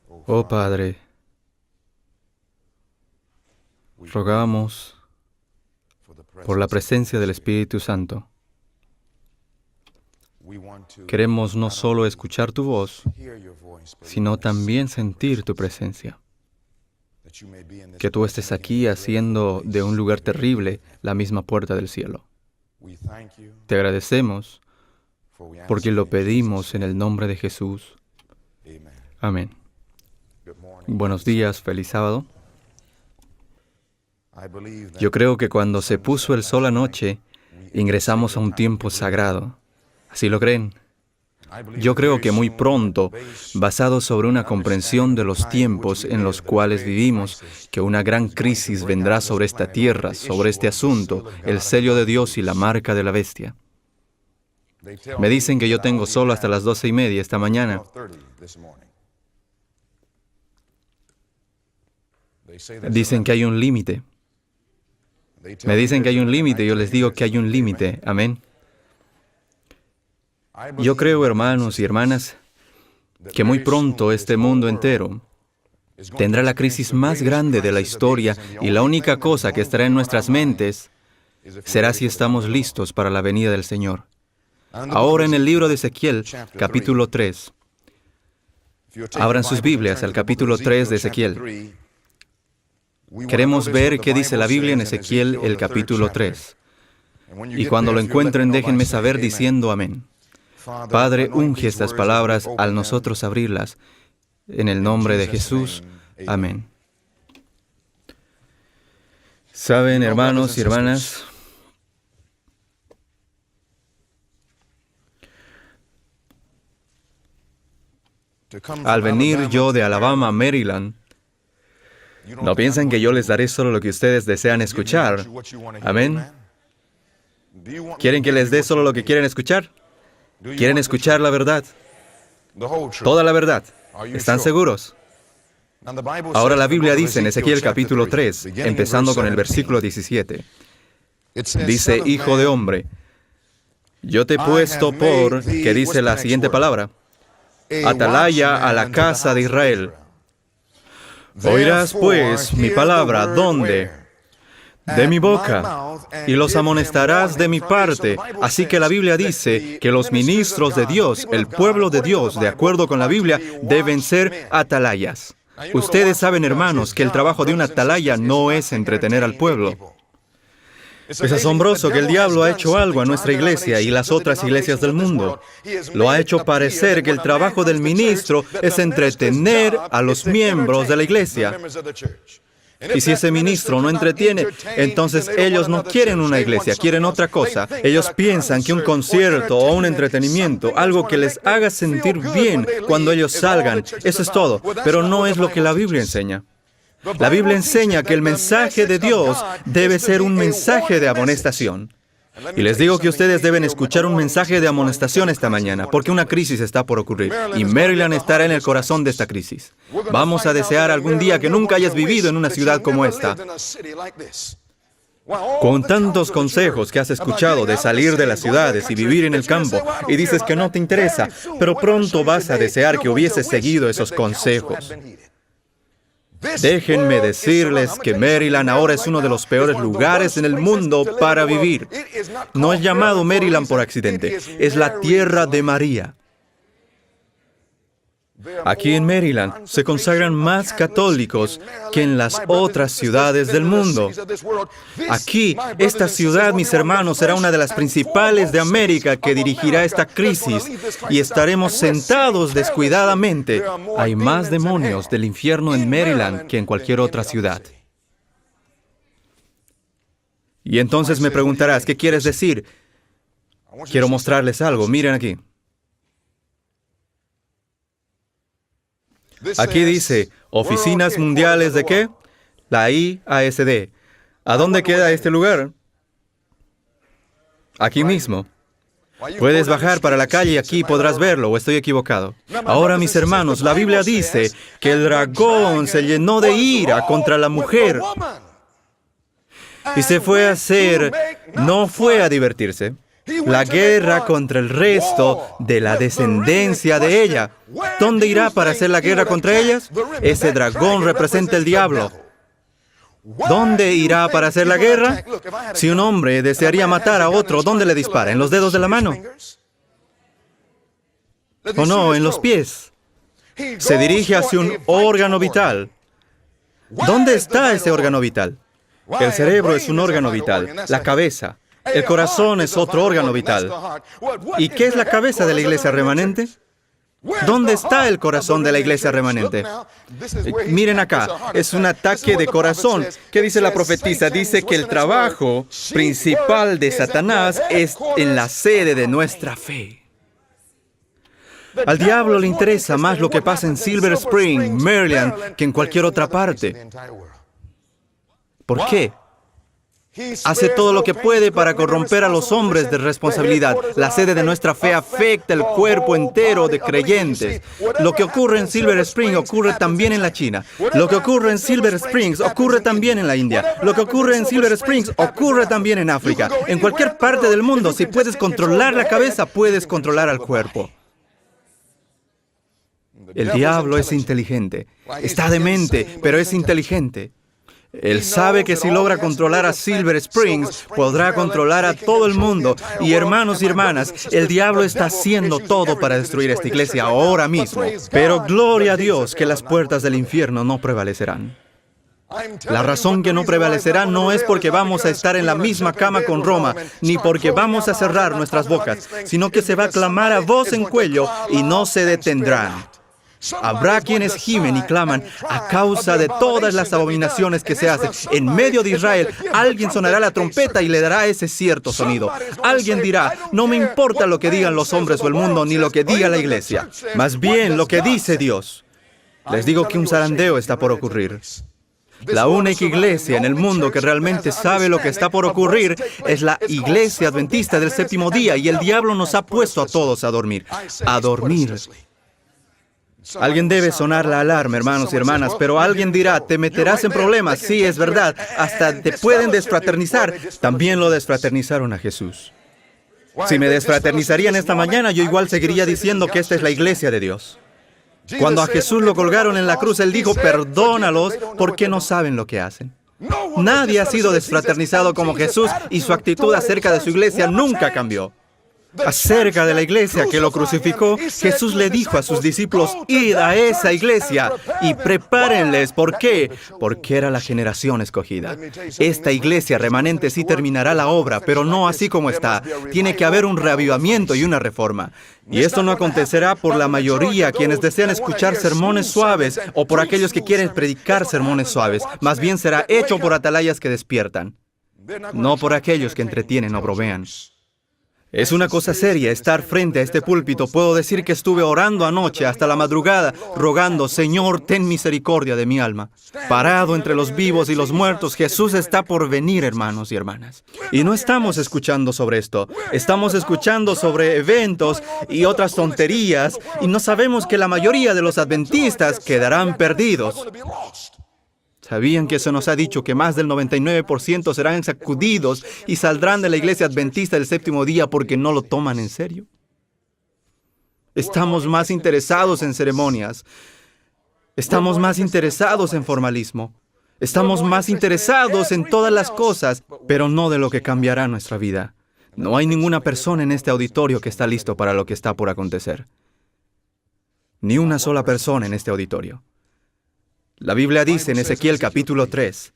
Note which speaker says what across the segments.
Speaker 1: Oh Padre, rogamos por la presencia del Espíritu Santo. Queremos no solo escuchar tu voz, sino también sentir tu presencia. Que tú estés aquí haciendo de un lugar terrible la misma puerta del cielo. Te agradecemos porque lo pedimos en el nombre de Jesús. Amén. Buenos días, feliz sábado. Yo creo que cuando se puso el sol anoche, ingresamos a un tiempo sagrado. ¿Así lo creen? Yo creo que muy pronto, basado sobre una comprensión de los tiempos en los cuales vivimos, que una gran crisis vendrá sobre esta tierra, sobre este asunto, el sello de Dios y la marca de la bestia. Me dicen que yo tengo solo hasta las 12:30 esta mañana. Dicen que hay un límite. Me dicen que hay un límite, yo les digo que hay un límite. Amén. Yo creo, hermanos y hermanas, que muy pronto este mundo entero tendrá la crisis más grande de la historia y la única cosa que estará en nuestras mentes será si estamos listos para la venida del Señor. Ahora en el libro de Ezequiel, capítulo 3. Abran sus Biblias al capítulo 3 de Ezequiel. Queremos ver qué dice la Biblia en Ezequiel, el capítulo 3. Y cuando lo encuentren, déjenme saber diciendo amén. Padre, unge estas palabras al nosotros abrirlas. En el nombre de Jesús, amén. Saben, hermanos y hermanas, al venir yo de Alabama a Maryland, no piensan que yo les daré solo lo que ustedes desean escuchar. Amén. ¿Quieren que les dé solo lo que quieren escuchar? ¿Quieren escuchar la verdad? Toda la verdad. ¿Están seguros? Ahora la Biblia dice en Ezequiel capítulo 3, empezando con el versículo 17. Dice, hijo de hombre, yo te he puesto por, que dice la siguiente palabra, atalaya a la casa de Israel. Oirás pues mi palabra, ¿dónde? De mi boca, y los amonestarás de mi parte. Así que la Biblia dice que los ministros de Dios, el pueblo de Dios, de acuerdo con la Biblia, deben ser atalayas. Ustedes saben, hermanos, que el trabajo de un atalaya no es entretener al pueblo. Es asombroso que el diablo ha hecho algo a nuestra iglesia y las otras iglesias del mundo. Lo ha hecho parecer que el trabajo del ministro es entretener a los miembros de la iglesia. Y si ese ministro no entretiene, entonces ellos no quieren una iglesia, quieren otra cosa. Ellos piensan que un concierto o un entretenimiento, algo que les haga sentir bien cuando ellos salgan, eso es todo. Pero no es lo que la Biblia enseña. La Biblia enseña que el mensaje de Dios debe ser un mensaje de amonestación. Y les digo que ustedes deben escuchar un mensaje de amonestación esta mañana, porque una crisis está por ocurrir, y Maryland estará en el corazón de esta crisis. Vamos a desear algún día que nunca hayas vivido en una ciudad como esta. Con tantos consejos que has escuchado de salir de las ciudades y vivir en el campo, y dices que no te interesa, pero pronto vas a desear que hubieses seguido esos consejos. Déjenme decirles que Maryland ahora es uno de los peores lugares en el mundo para vivir. No es llamado Maryland por accidente, es la tierra de María. Aquí en Maryland se consagran más católicos que en las otras ciudades del mundo. Aquí, esta ciudad, mis hermanos, será una de las principales de América que dirigirá esta crisis y estaremos sentados descuidadamente. Hay más demonios del infierno en Maryland que en cualquier otra ciudad. Y entonces me preguntarás, ¿qué quieres decir? Quiero mostrarles algo, miren aquí. Aquí dice, Oficinas Mundiales de ¿qué? La IASD. ¿A dónde queda este lugar? Aquí mismo. Puedes bajar para la calle y aquí podrás verlo, ¿o estoy equivocado? Ahora, mis hermanos, la Biblia dice que el dragón se llenó de ira contra la mujer y se fue a hacer, no fue a divertirse. La guerra contra el resto de la descendencia de ella. ¿Dónde irá para hacer la guerra contra ellas? Ese dragón representa el diablo. ¿Dónde irá para hacer la guerra? Si un hombre desearía matar a otro, ¿dónde le dispara? ¿En los dedos de la mano? ¿O no, en los pies? Se dirige hacia un órgano vital. ¿Dónde está ese órgano vital? El cerebro es un órgano vital, la cabeza. El corazón es otro órgano vital. ¿Y qué es la cabeza de la iglesia remanente? ¿Dónde está el corazón de la iglesia remanente? Miren acá, es un ataque de corazón. ¿Qué dice la profetisa? Dice que el trabajo principal de Satanás es en la sede de nuestra fe. Al diablo le interesa más lo que pasa en Silver Spring, Maryland, que en cualquier otra parte. ¿Por qué? Hace todo lo que puede para corromper a los hombres de responsabilidad. La sede de nuestra fe afecta el cuerpo entero de creyentes. Lo que ocurre en Silver Spring ocurre también en la China. Lo que ocurre en Silver Springs ocurre también en la India. Lo que ocurre en Silver Springs ocurre también en África. En cualquier parte del mundo, si puedes controlar la cabeza, puedes controlar al cuerpo. El diablo es inteligente. Está demente, pero es inteligente. Él sabe que si logra controlar a Silver Springs, podrá controlar a todo el mundo. Y hermanos y hermanas, el diablo está haciendo todo para destruir esta iglesia ahora mismo. Pero gloria a Dios que las puertas del infierno no prevalecerán. La razón que no prevalecerá no es porque vamos a estar en la misma cama con Roma, ni porque vamos a cerrar nuestras bocas, sino que se va a clamar a voz en cuello y no se detendrán. Habrá quienes gimen y claman a causa de todas las abominaciones que se hacen. En medio de Israel, alguien sonará la trompeta y le dará ese cierto sonido. Alguien dirá, no me importa lo que digan los hombres o el mundo, ni lo que diga la iglesia. Más bien lo que dice Dios. Les digo que un zarandeo está por ocurrir. La única iglesia en el mundo que realmente sabe lo que está por ocurrir es la iglesia adventista del séptimo día, y el diablo nos ha puesto a todos a dormir. A dormir. Alguien debe sonar la alarma, hermanos y hermanas, pero alguien dirá, te meterás en problemas. Sí, es verdad, hasta te pueden desfraternizar. También lo desfraternizaron a Jesús. Si me desfraternizarían esta mañana, yo igual seguiría diciendo que esta es la iglesia de Dios. Cuando a Jesús lo colgaron en la cruz, Él dijo, perdónalos porque no saben lo que hacen. Nadie ha sido desfraternizado como Jesús, y su actitud acerca de su iglesia nunca cambió. Acerca de la iglesia que lo crucificó, Jesús le dijo a sus discípulos, id a esa iglesia y prepárenles. ¿Por qué? Porque era la generación escogida. Esta iglesia remanente sí terminará la obra, pero no así como está. Tiene que haber un reavivamiento y una reforma. Y esto no acontecerá por la mayoría quienes desean escuchar sermones suaves o por aquellos que quieren predicar sermones suaves. Más bien será hecho por atalayas que despiertan, no por aquellos que entretienen o bromean. Es una cosa seria estar frente a este púlpito. Puedo decir que estuve orando anoche hasta la madrugada, rogando, Señor, ten misericordia de mi alma. Parado entre los vivos y los muertos, Jesús está por venir, hermanos y hermanas. Y no estamos escuchando sobre esto. Estamos escuchando sobre eventos y otras tonterías, y no sabemos que la mayoría de los adventistas quedarán perdidos. ¿Sabían que se nos ha dicho que más del 99% serán sacudidos y saldrán de la iglesia adventista del séptimo día porque no lo toman en serio? Estamos más interesados en ceremonias. Estamos más interesados en formalismo. Estamos más interesados en todas las cosas, pero no de lo que cambiará nuestra vida. No hay ninguna persona en este auditorio que está listo para lo que está por acontecer. Ni una sola persona en este auditorio. La Biblia dice en Ezequiel capítulo 3,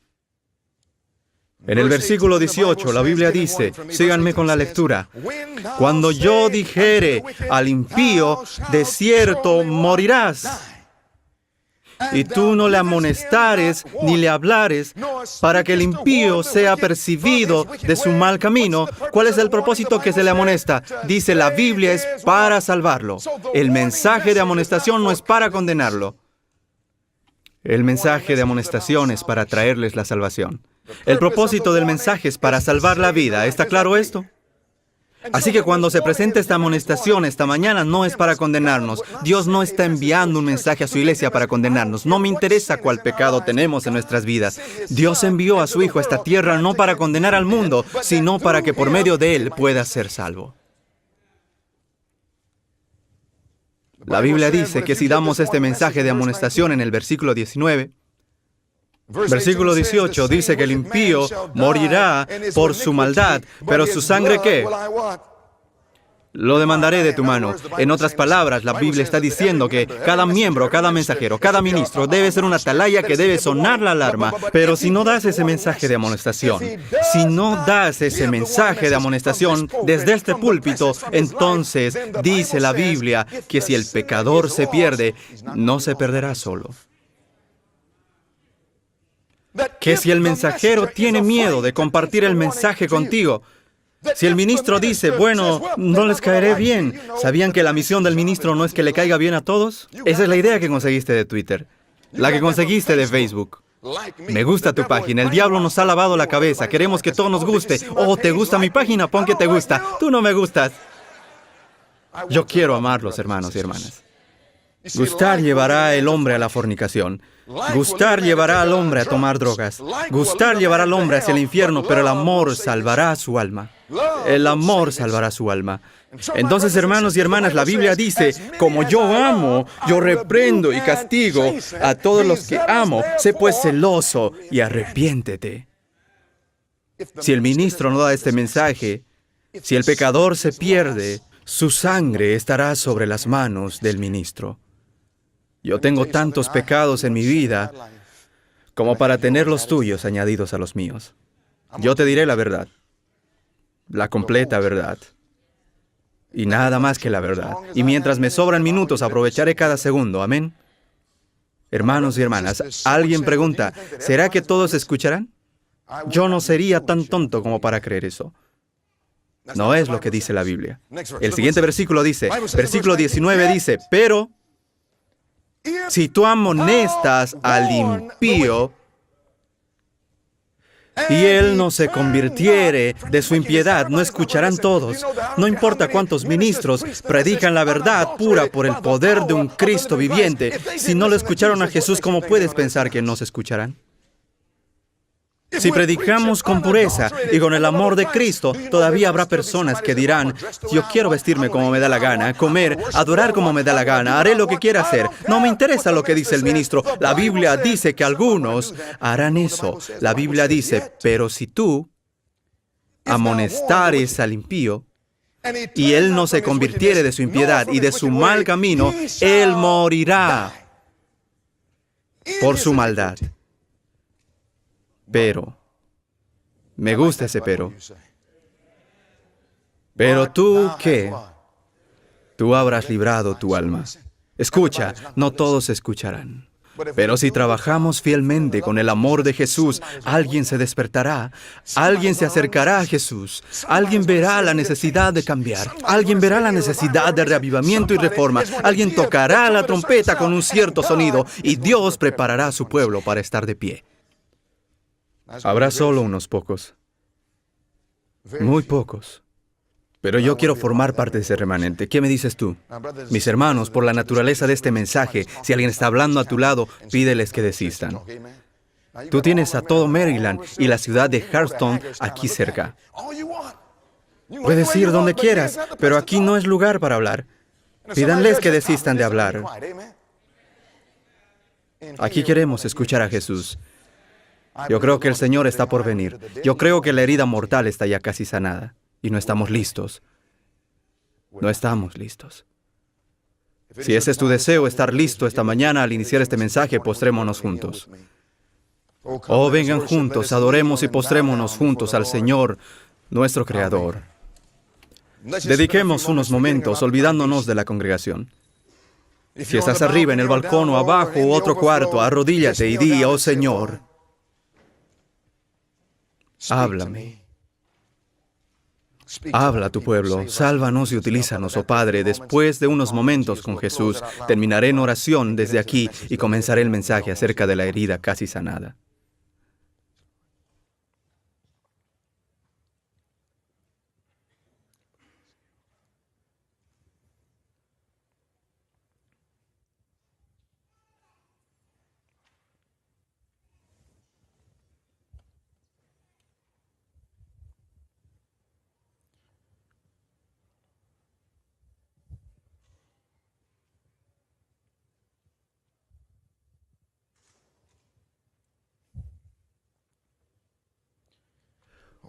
Speaker 1: en el versículo 18, la Biblia dice, síganme con la lectura, cuando yo dijere al impío, de cierto morirás, y tú no le amonestares ni le hablares, para que el impío sea percibido de su mal camino. ¿Cuál es el propósito que se le amonesta? Dice, la Biblia es para salvarlo. El mensaje de amonestación no es para condenarlo. El mensaje de amonestación es para traerles la salvación. El propósito del mensaje es para salvar la vida. ¿Está claro esto? Así que cuando se presente esta amonestación esta mañana, no es para condenarnos. Dios no está enviando un mensaje a su iglesia para condenarnos. No me interesa cuál pecado tenemos en nuestras vidas. Dios envió a su Hijo a esta tierra no para condenar al mundo, sino para que por medio de Él pueda ser salvo. La Biblia dice que si damos este mensaje de amonestación en el versículo 19, versículo 18 dice que el impío morirá por su maldad, pero su sangre, ¿qué? Lo demandaré de tu mano. En otras palabras, la Biblia está diciendo que cada miembro, cada mensajero, cada ministro debe ser una atalaya que debe sonar la alarma. Pero si no das ese mensaje de amonestación, si no das ese mensaje de amonestación desde este púlpito, entonces dice la Biblia que si el pecador se pierde, no se perderá solo. Que si el mensajero tiene miedo de compartir el mensaje contigo, si el ministro dice, bueno, no les caeré bien, ¿sabían que la misión del ministro no es que le caiga bien a todos? Esa es la idea que conseguiste de Twitter, la que conseguiste de Facebook. Me gusta tu página, el diablo nos ha lavado la cabeza, queremos que todo nos guste. Oh, ¿te gusta mi página? Pon que te gusta. Tú no me gustas. Yo quiero amarlos, hermanos y hermanas. Gustar llevará el hombre a la fornicación. Gustar llevará al hombre a tomar drogas. Gustar llevará al hombre hacia el infierno, pero el amor salvará su alma. El amor salvará su alma. Entonces, hermanos y hermanas, la Biblia dice, como yo amo, yo reprendo y castigo a todos los que amo. Sé pues celoso y arrepiéntete. Si el ministro no da este mensaje, si el pecador se pierde, su sangre estará sobre las manos del ministro. Yo tengo tantos pecados en mi vida como para tener los tuyos añadidos a los míos. Yo te diré la verdad, la completa verdad, y nada más que la verdad. Y mientras me sobran minutos, aprovecharé cada segundo. Amén. Hermanos y hermanas, alguien pregunta, ¿será que todos escucharán? Yo no sería tan tonto como para creer eso. No es lo que dice la Biblia. El siguiente versículo dice, versículo 19 dice, pero si tú amonestas al impío y él no se convirtiere de su impiedad, no escucharán todos. No importa cuántos ministros predican la verdad pura por el poder de un Cristo viviente. Si no lo escucharon a Jesús, ¿cómo puedes pensar que no se escucharán? Si predicamos con pureza y con el amor de Cristo, todavía habrá personas que dirán, yo quiero vestirme como me da la gana, comer, adorar como me da la gana, haré lo que quiera hacer. No me interesa lo que dice el ministro. La Biblia dice que algunos harán eso. La Biblia dice, pero si tú amonestares al impío y él no se convirtiere de su impiedad y de su mal camino, él morirá por su maldad. Pero, me gusta ese pero. Pero tú, ¿qué? Tú habrás librado tu alma. Escucha, no todos escucharán. Pero si trabajamos fielmente con el amor de Jesús, alguien se despertará, alguien se acercará a Jesús, alguien verá la necesidad de cambiar, alguien verá la necesidad de reavivamiento y reforma, alguien tocará la trompeta con un cierto sonido y Dios preparará a su pueblo para estar de pie. Habrá solo unos pocos, muy pocos. Pero yo quiero formar parte de ese remanente. ¿Qué me dices tú? Mis hermanos, por la naturaleza de este mensaje, si alguien está hablando a tu lado, pídeles que desistan. Tú tienes a todo Maryland y la ciudad de Hartson aquí cerca. Puedes ir donde quieras, pero aquí no es lugar para hablar. Pídanles que desistan de hablar. Aquí queremos escuchar a Jesús. Yo creo que el Señor está por venir. Yo creo que la herida mortal está ya casi sanada. Y no estamos listos. No estamos listos. Si ese es tu deseo, estar listo esta mañana al iniciar este mensaje, postrémonos juntos. Oh, vengan juntos, adoremos y postrémonos juntos al Señor, nuestro Creador. Dediquemos unos momentos olvidándonos de la congregación. Si estás arriba en el balcón o abajo u otro cuarto, arrodíllate y di, oh Señor, háblame. Habla a tu pueblo, sálvanos y utilízanos, oh Padre. Después de unos momentos con Jesús, terminaré en oración desde aquí y comenzaré el mensaje acerca de la herida casi sanada.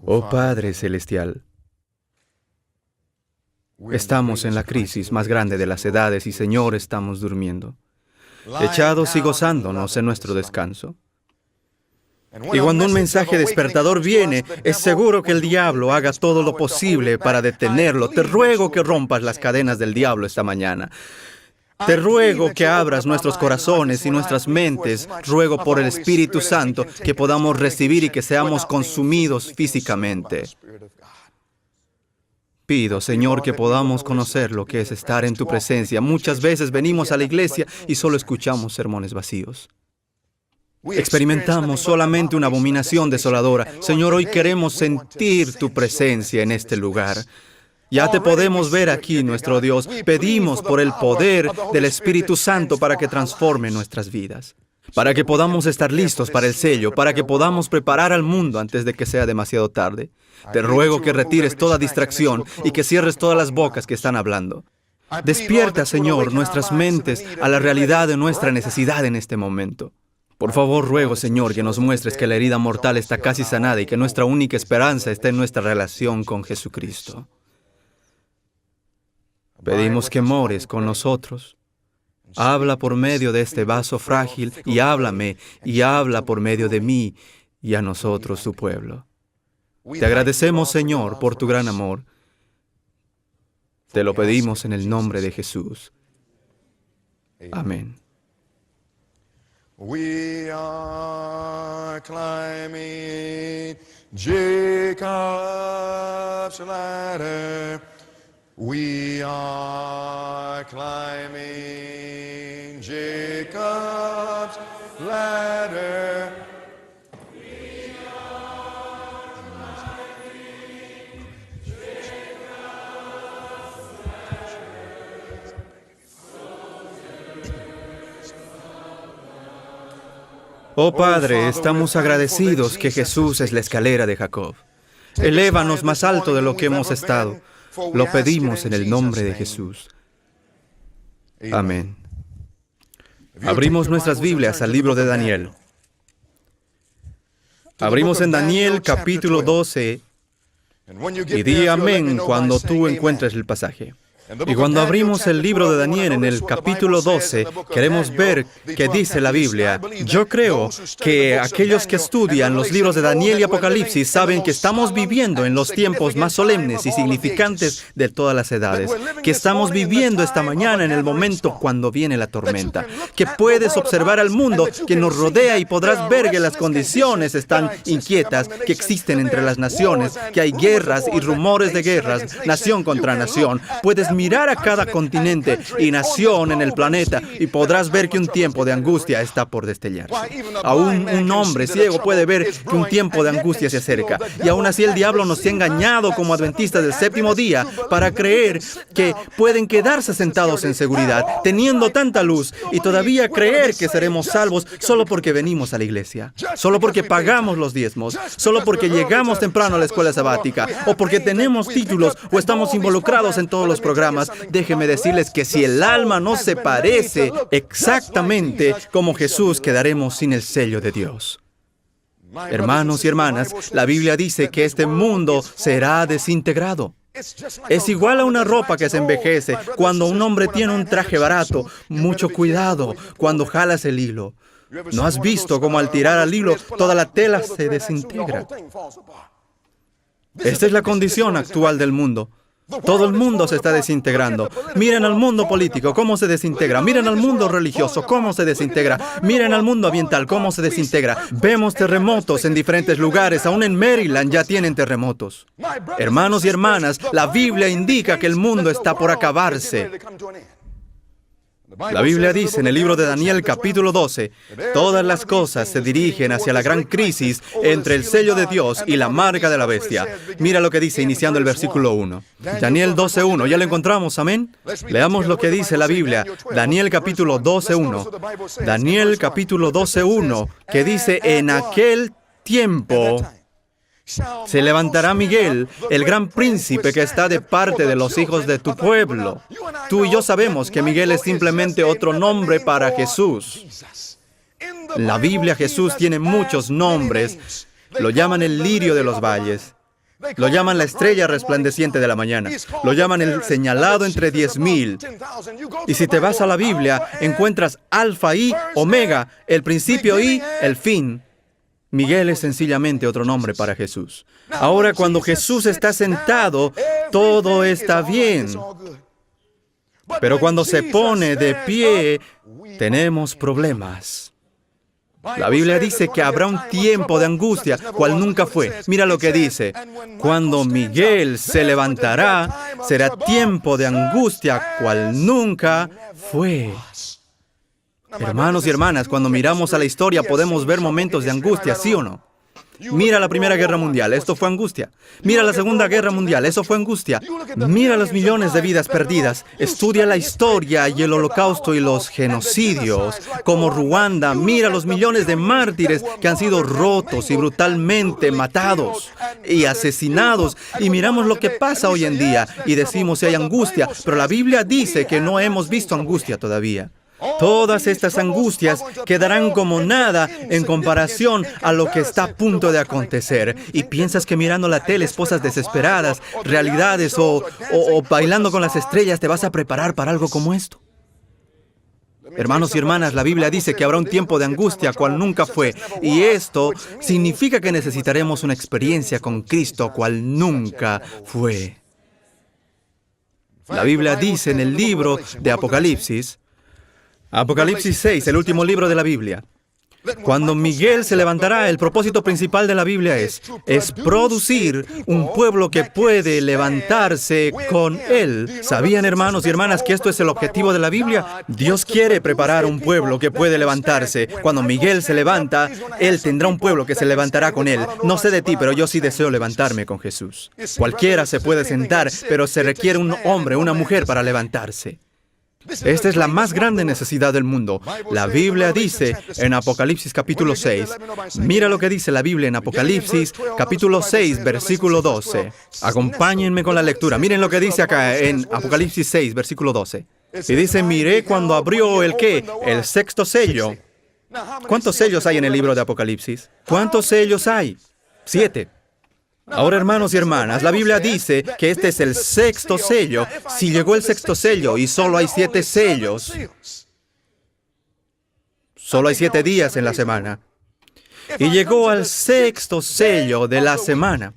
Speaker 1: Oh Padre Celestial, estamos en la crisis más grande de las edades y, Señor, estamos durmiendo, echados y gozándonos en nuestro descanso. Y cuando un mensaje despertador viene, es seguro que el diablo haga todo lo posible para detenerlo. Te ruego que rompas las cadenas del diablo esta mañana. Te ruego que abras nuestros corazones y nuestras mentes. Ruego por el Espíritu Santo que podamos recibir y que seamos consumidos físicamente. Pido, Señor, que podamos conocer lo que es estar en tu presencia. Muchas veces venimos a la iglesia y solo escuchamos sermones vacíos. Experimentamos solamente una abominación desoladora. Señor, hoy queremos sentir tu presencia en este lugar. Ya te podemos ver aquí, nuestro Dios. Pedimos por el poder del Espíritu Santo para que transforme nuestras vidas, para que podamos estar listos para el sello, para que podamos preparar al mundo antes de que sea demasiado tarde. Te ruego que retires toda distracción y que cierres todas las bocas que están hablando. Despierta, Señor, nuestras mentes a la realidad de nuestra necesidad en este momento. Por favor, ruego, Señor, que nos muestres que la herida mortal está casi sanada y que nuestra única esperanza está en nuestra relación con Jesucristo. Pedimos que mores con nosotros. Habla por medio de este vaso frágil y háblame y habla por medio de mí y a nosotros, tu pueblo. Te agradecemos, Señor, por tu gran amor. Te lo pedimos en el nombre de Jesús. Amén.
Speaker 2: We are climbing Jacob's ladder. We are climbing Jacob's ladder. We are climbing Jacob's ladder.
Speaker 1: Oh Padre, estamos agradecidos que Jesús es la escalera de Jacob. Elévanos más alto de lo que hemos estado. Lo pedimos en el nombre de Jesús. Amén. Abrimos nuestras Biblias al libro de Daniel. Abrimos en Daniel capítulo 12 y di amén cuando tú encuentres el pasaje. Y cuando abrimos el libro de Daniel en el capítulo 12, queremos ver qué dice la Biblia. Yo creo que aquellos que estudian los libros de Daniel y Apocalipsis saben que estamos viviendo en los tiempos más solemnes y significantes de todas las edades, que estamos viviendo esta mañana en el momento cuando viene la tormenta, que puedes observar al mundo que nos rodea y podrás ver que las condiciones están inquietas, que existen entre las naciones, que hay guerras y rumores de guerras, nación contra nación. Puedes mirar a cada continente y nación en el planeta y podrás ver que un tiempo de angustia está por destellarse. Aún un hombre ciego puede ver que un tiempo de angustia se acerca. Y aún así el diablo nos ha engañado como adventistas del séptimo día para creer que pueden quedarse sentados en seguridad, teniendo tanta luz, y todavía creer que seremos salvos solo porque venimos a la iglesia, solo porque pagamos los diezmos, solo porque llegamos temprano a la escuela sabática, o porque tenemos títulos o estamos involucrados en todos los programas. Déjenme decirles que si el alma no se parece exactamente como Jesús, quedaremos sin el sello de Dios. Hermanos y hermanas, la Biblia dice que este mundo será desintegrado. Es igual a una ropa que se envejece. Cuando un hombre tiene un traje barato, mucho cuidado cuando jalas el hilo. ¿No has visto cómo al tirar al hilo toda la tela se desintegra? Esta es la condición actual del mundo. Todo el mundo se está desintegrando. Miren al mundo político, cómo se desintegra. Miren al mundo religioso, cómo se desintegra. Miren al mundo ambiental, cómo se desintegra. Vemos terremotos en diferentes lugares. Aún en Maryland ya tienen terremotos. Hermanos y hermanas, la Biblia indica que el mundo está por acabarse. La Biblia dice en el libro de Daniel capítulo 12, todas las cosas se dirigen hacia la gran crisis entre el sello de Dios y la marca de la bestia. Mira lo que dice iniciando el versículo 1. Daniel 12:1, ¿ya lo encontramos? Amén. Leamos lo que dice la Biblia. Daniel capítulo 12:1. Daniel capítulo 12:1, que dice, en aquel tiempo se levantará Miguel, el gran príncipe que está de parte de los hijos de tu pueblo. Tú y yo sabemos que Miguel es simplemente otro nombre para Jesús. En la Biblia Jesús tiene muchos nombres. Lo llaman el lirio de los valles. Lo llaman la estrella resplandeciente de la mañana. Lo llaman el señalado entre 10,000. Y si te vas a la Biblia, encuentras Alfa y Omega, el principio y el fin. Miguel es sencillamente otro nombre para Jesús. Ahora, cuando Jesús está sentado, todo está bien. Pero cuando se pone de pie, tenemos problemas. La Biblia dice que habrá un tiempo de angustia, cual nunca fue. Mira lo que dice. Cuando Miguel se levantará, será tiempo de angustia, cual nunca fue. Hermanos y hermanas, cuando miramos a la historia podemos ver momentos de angustia, ¿sí o no? Mira la Primera Guerra Mundial, esto fue angustia. Mira la Segunda Guerra Mundial, eso fue angustia. Mira los millones de vidas perdidas. Estudia la historia y el holocausto y los genocidios, como Ruanda. Mira los millones de mártires que han sido rotos y brutalmente matados y asesinados. Y miramos lo que pasa hoy en día y decimos si hay angustia, pero la Biblia dice que no hemos visto angustia todavía. Todas estas angustias quedarán como nada en comparación a lo que está a punto de acontecer. ¿Y piensas que mirando la tele, esposas desesperadas, realidades o bailando con las estrellas, te vas a preparar para algo como esto? Hermanos y hermanas, la Biblia dice que habrá un tiempo de angustia cual nunca fue. Y esto significa que necesitaremos una experiencia con Cristo cual nunca fue. La Biblia dice en el libro de Apocalipsis, Apocalipsis 6, el último libro de la Biblia. Cuando Miguel se levantará, el propósito principal de la Biblia es producir un pueblo que puede levantarse con él. ¿Sabían, hermanos y hermanas, que esto es el objetivo de la Biblia? Dios quiere preparar un pueblo que puede levantarse. Cuando Miguel se levanta, él tendrá un pueblo que se levantará con él. No sé de ti, pero yo sí deseo levantarme con Jesús. Cualquiera se puede sentar, pero se requiere un hombre, una mujer para levantarse. Esta es la más grande necesidad del mundo. La Biblia dice en Apocalipsis capítulo 6, mira lo que dice la Biblia en Apocalipsis capítulo 6, versículo 12. Acompáñenme con la lectura. Miren lo que dice acá en Apocalipsis 6, versículo 12. Y dice, miré cuando abrió el ¿qué? El sexto sello. ¿Cuántos sellos hay en el libro de Apocalipsis? ¿Cuántos sellos hay? 7. Ahora, hermanos y hermanas, la Biblia dice que este es el sexto sello. Si llegó el sexto sello y solo hay 7 sellos, solo hay 7 días en la semana. Y llegó al sexto sello de la semana.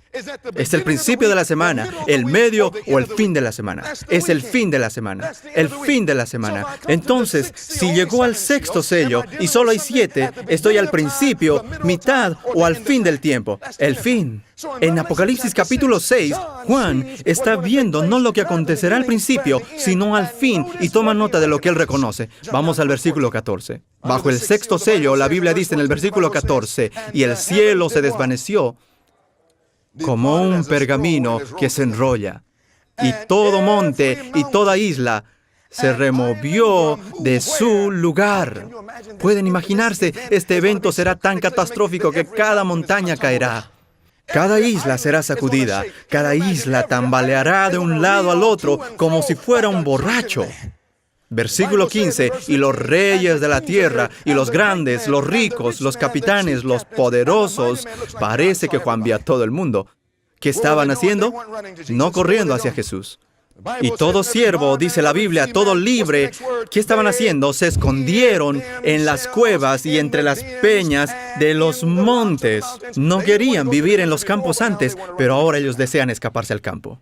Speaker 1: Es el principio de la semana, el medio o el fin de la semana. Es el fin de la semana, el fin de la semana. Entonces, si llegó al sexto sello y solo hay 7, estoy al principio, mitad o al fin del tiempo. El fin. En Apocalipsis capítulo 6, Juan está viendo no lo que acontecerá al principio, sino al fin, y toma nota de lo que él reconoce. Vamos al versículo 14. Bajo el sexto sello, la Biblia dice en el versículo 14, y el cielo se desvaneció como un pergamino que se enrolla, y todo monte y toda isla se removió de su lugar. Pueden imaginarse, este evento será tan catastrófico que cada montaña caerá. Cada isla será sacudida, cada isla tambaleará de un lado al otro como si fuera un borracho. Versículo 15, y los reyes de la tierra, y los grandes, los ricos, los capitanes, los poderosos, parece que Juan vio a todo el mundo. ¿Qué estaban haciendo? No corriendo hacia Jesús. Y todo siervo, dice la Biblia, todo libre, ¿qué estaban haciendo? Se escondieron en las cuevas y entre las peñas de los montes. No querían vivir en los campos antes, pero ahora ellos desean escaparse al campo.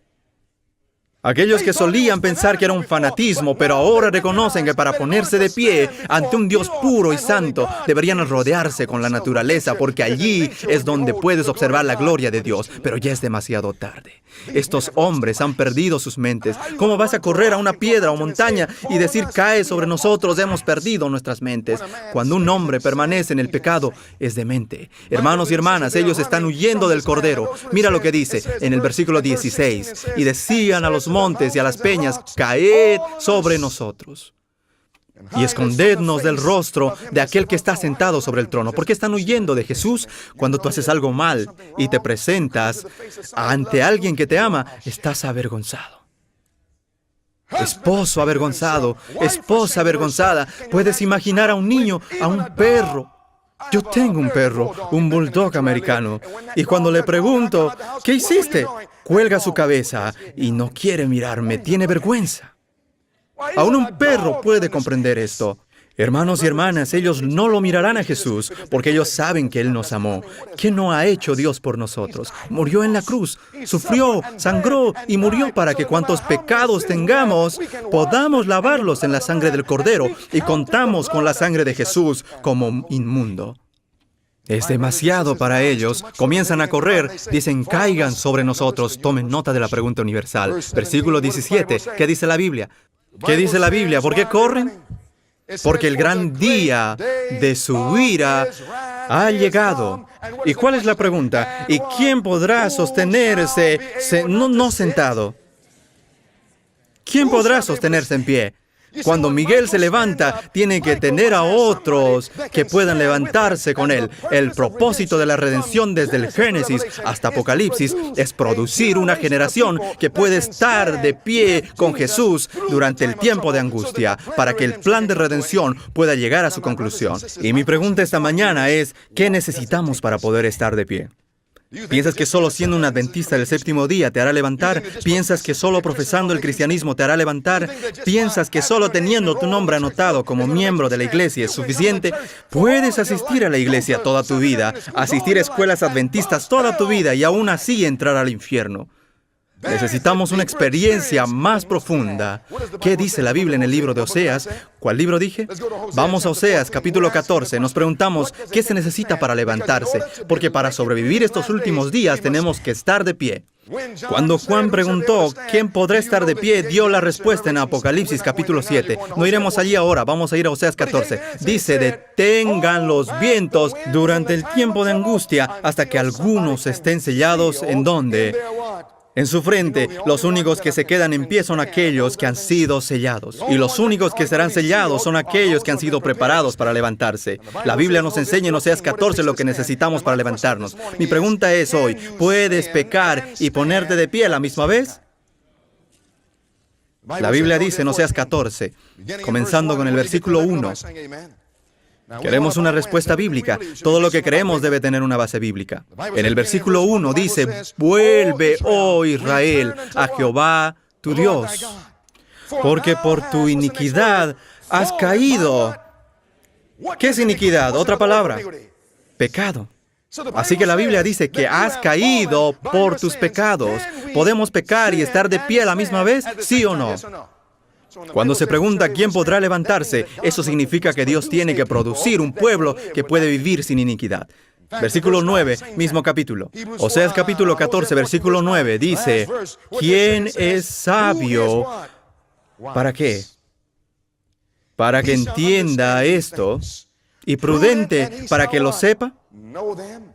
Speaker 1: Aquellos que solían pensar que era un fanatismo, pero ahora reconocen que para ponerse de pie ante un Dios puro y santo, deberían rodearse con la naturaleza, porque allí es donde puedes observar la gloria de Dios. Pero ya es demasiado tarde. Estos hombres han perdido sus mentes. ¿Cómo vas a correr a una piedra o montaña y decir, cae sobre nosotros, hemos perdido nuestras mentes? Cuando un hombre permanece en el pecado, es demente. Hermanos y hermanas, ellos están huyendo del Cordero. Mira lo que dice en el versículo 16. Y decían a los montes y a las peñas, caed sobre nosotros y escondednos del rostro de aquel que está sentado sobre el trono. ¿Por qué están huyendo de Jesús? Cuando tú haces algo mal y te presentas ante alguien que te ama, estás avergonzado. Esposo avergonzado, esposa avergonzada. Puedes imaginar a un niño, a un perro, Yo tengo un perro, un bulldog americano, y cuando le pregunto, ¿qué hiciste?, cuelga su cabeza y no quiere mirarme, tiene vergüenza. Aún un perro puede comprender esto. Hermanos y hermanas, ellos no lo mirarán a Jesús porque ellos saben que Él nos amó. ¿Qué no ha hecho Dios por nosotros? Murió en la cruz, sufrió, sangró y murió para que cuantos pecados tengamos, podamos lavarlos en la sangre del Cordero y contamos con la sangre de Jesús como inmundo. Es demasiado para ellos. Comienzan a correr, dicen, caigan sobre nosotros. Tomen nota de la pregunta universal. Versículo 17, ¿qué dice la Biblia? ¿Qué dice la Biblia? ¿Por qué corren? Porque el gran día de su ira ha llegado. ¿Y cuál es la pregunta? ¿Y quién podrá sostenerse no sentado? ¿Quién podrá sostenerse en pie? Cuando Miguel se levanta, tiene que tener a otros que puedan levantarse con él. El propósito de la redención desde el Génesis hasta Apocalipsis es producir una generación que puede estar de pie con Jesús durante el tiempo de angustia, para que el plan de redención pueda llegar a su conclusión. Y mi pregunta esta mañana es, ¿qué necesitamos para poder estar de pie? ¿Piensas que solo siendo un adventista del séptimo día te hará levantar? ¿Piensas que solo profesando el cristianismo te hará levantar? ¿Piensas que solo teniendo tu nombre anotado como miembro de la iglesia es suficiente? Puedes asistir a la iglesia toda tu vida, asistir a escuelas adventistas toda tu vida y aún así entrar al infierno. Necesitamos una experiencia más profunda. ¿Qué dice la Biblia en el libro de Oseas? ¿Cuál libro dije? Vamos a Oseas, capítulo 14. Nos preguntamos, ¿qué se necesita para levantarse? Porque para sobrevivir estos últimos días tenemos que estar de pie. Cuando Juan preguntó, ¿quién podrá estar de pie?, dio la respuesta en Apocalipsis, capítulo 7. No iremos allí ahora, vamos a ir a Oseas 14. Dice, detengan los vientos durante el tiempo de angustia hasta que algunos estén sellados. ¿En dónde? En su frente. Los únicos que se quedan en pie son aquellos que han sido sellados. Y los únicos que serán sellados son aquellos que han sido preparados para levantarse. La Biblia nos enseña en Oseas 14 lo que necesitamos para levantarnos. Mi pregunta es hoy, ¿puedes pecar y ponerte de pie a la misma vez? La Biblia dice en Oseas 14, comenzando con el versículo 1. Queremos una respuesta bíblica. Todo lo que creemos debe tener una base bíblica. En el versículo 1 dice, vuelve, oh Israel, a Jehová tu Dios, porque por tu iniquidad has caído. ¿Qué es iniquidad? Otra palabra, pecado. Así que la Biblia dice que has caído por tus pecados. ¿Podemos pecar y estar de pie a la misma vez? ¿Sí o no? Cuando se pregunta quién podrá levantarse, eso significa que Dios tiene que producir un pueblo que puede vivir sin iniquidad. Versículo 9, mismo capítulo. Oseas capítulo 14, versículo 9, dice, ¿quién es sabio? ¿Para qué? Para que entienda esto, y prudente para que lo sepa,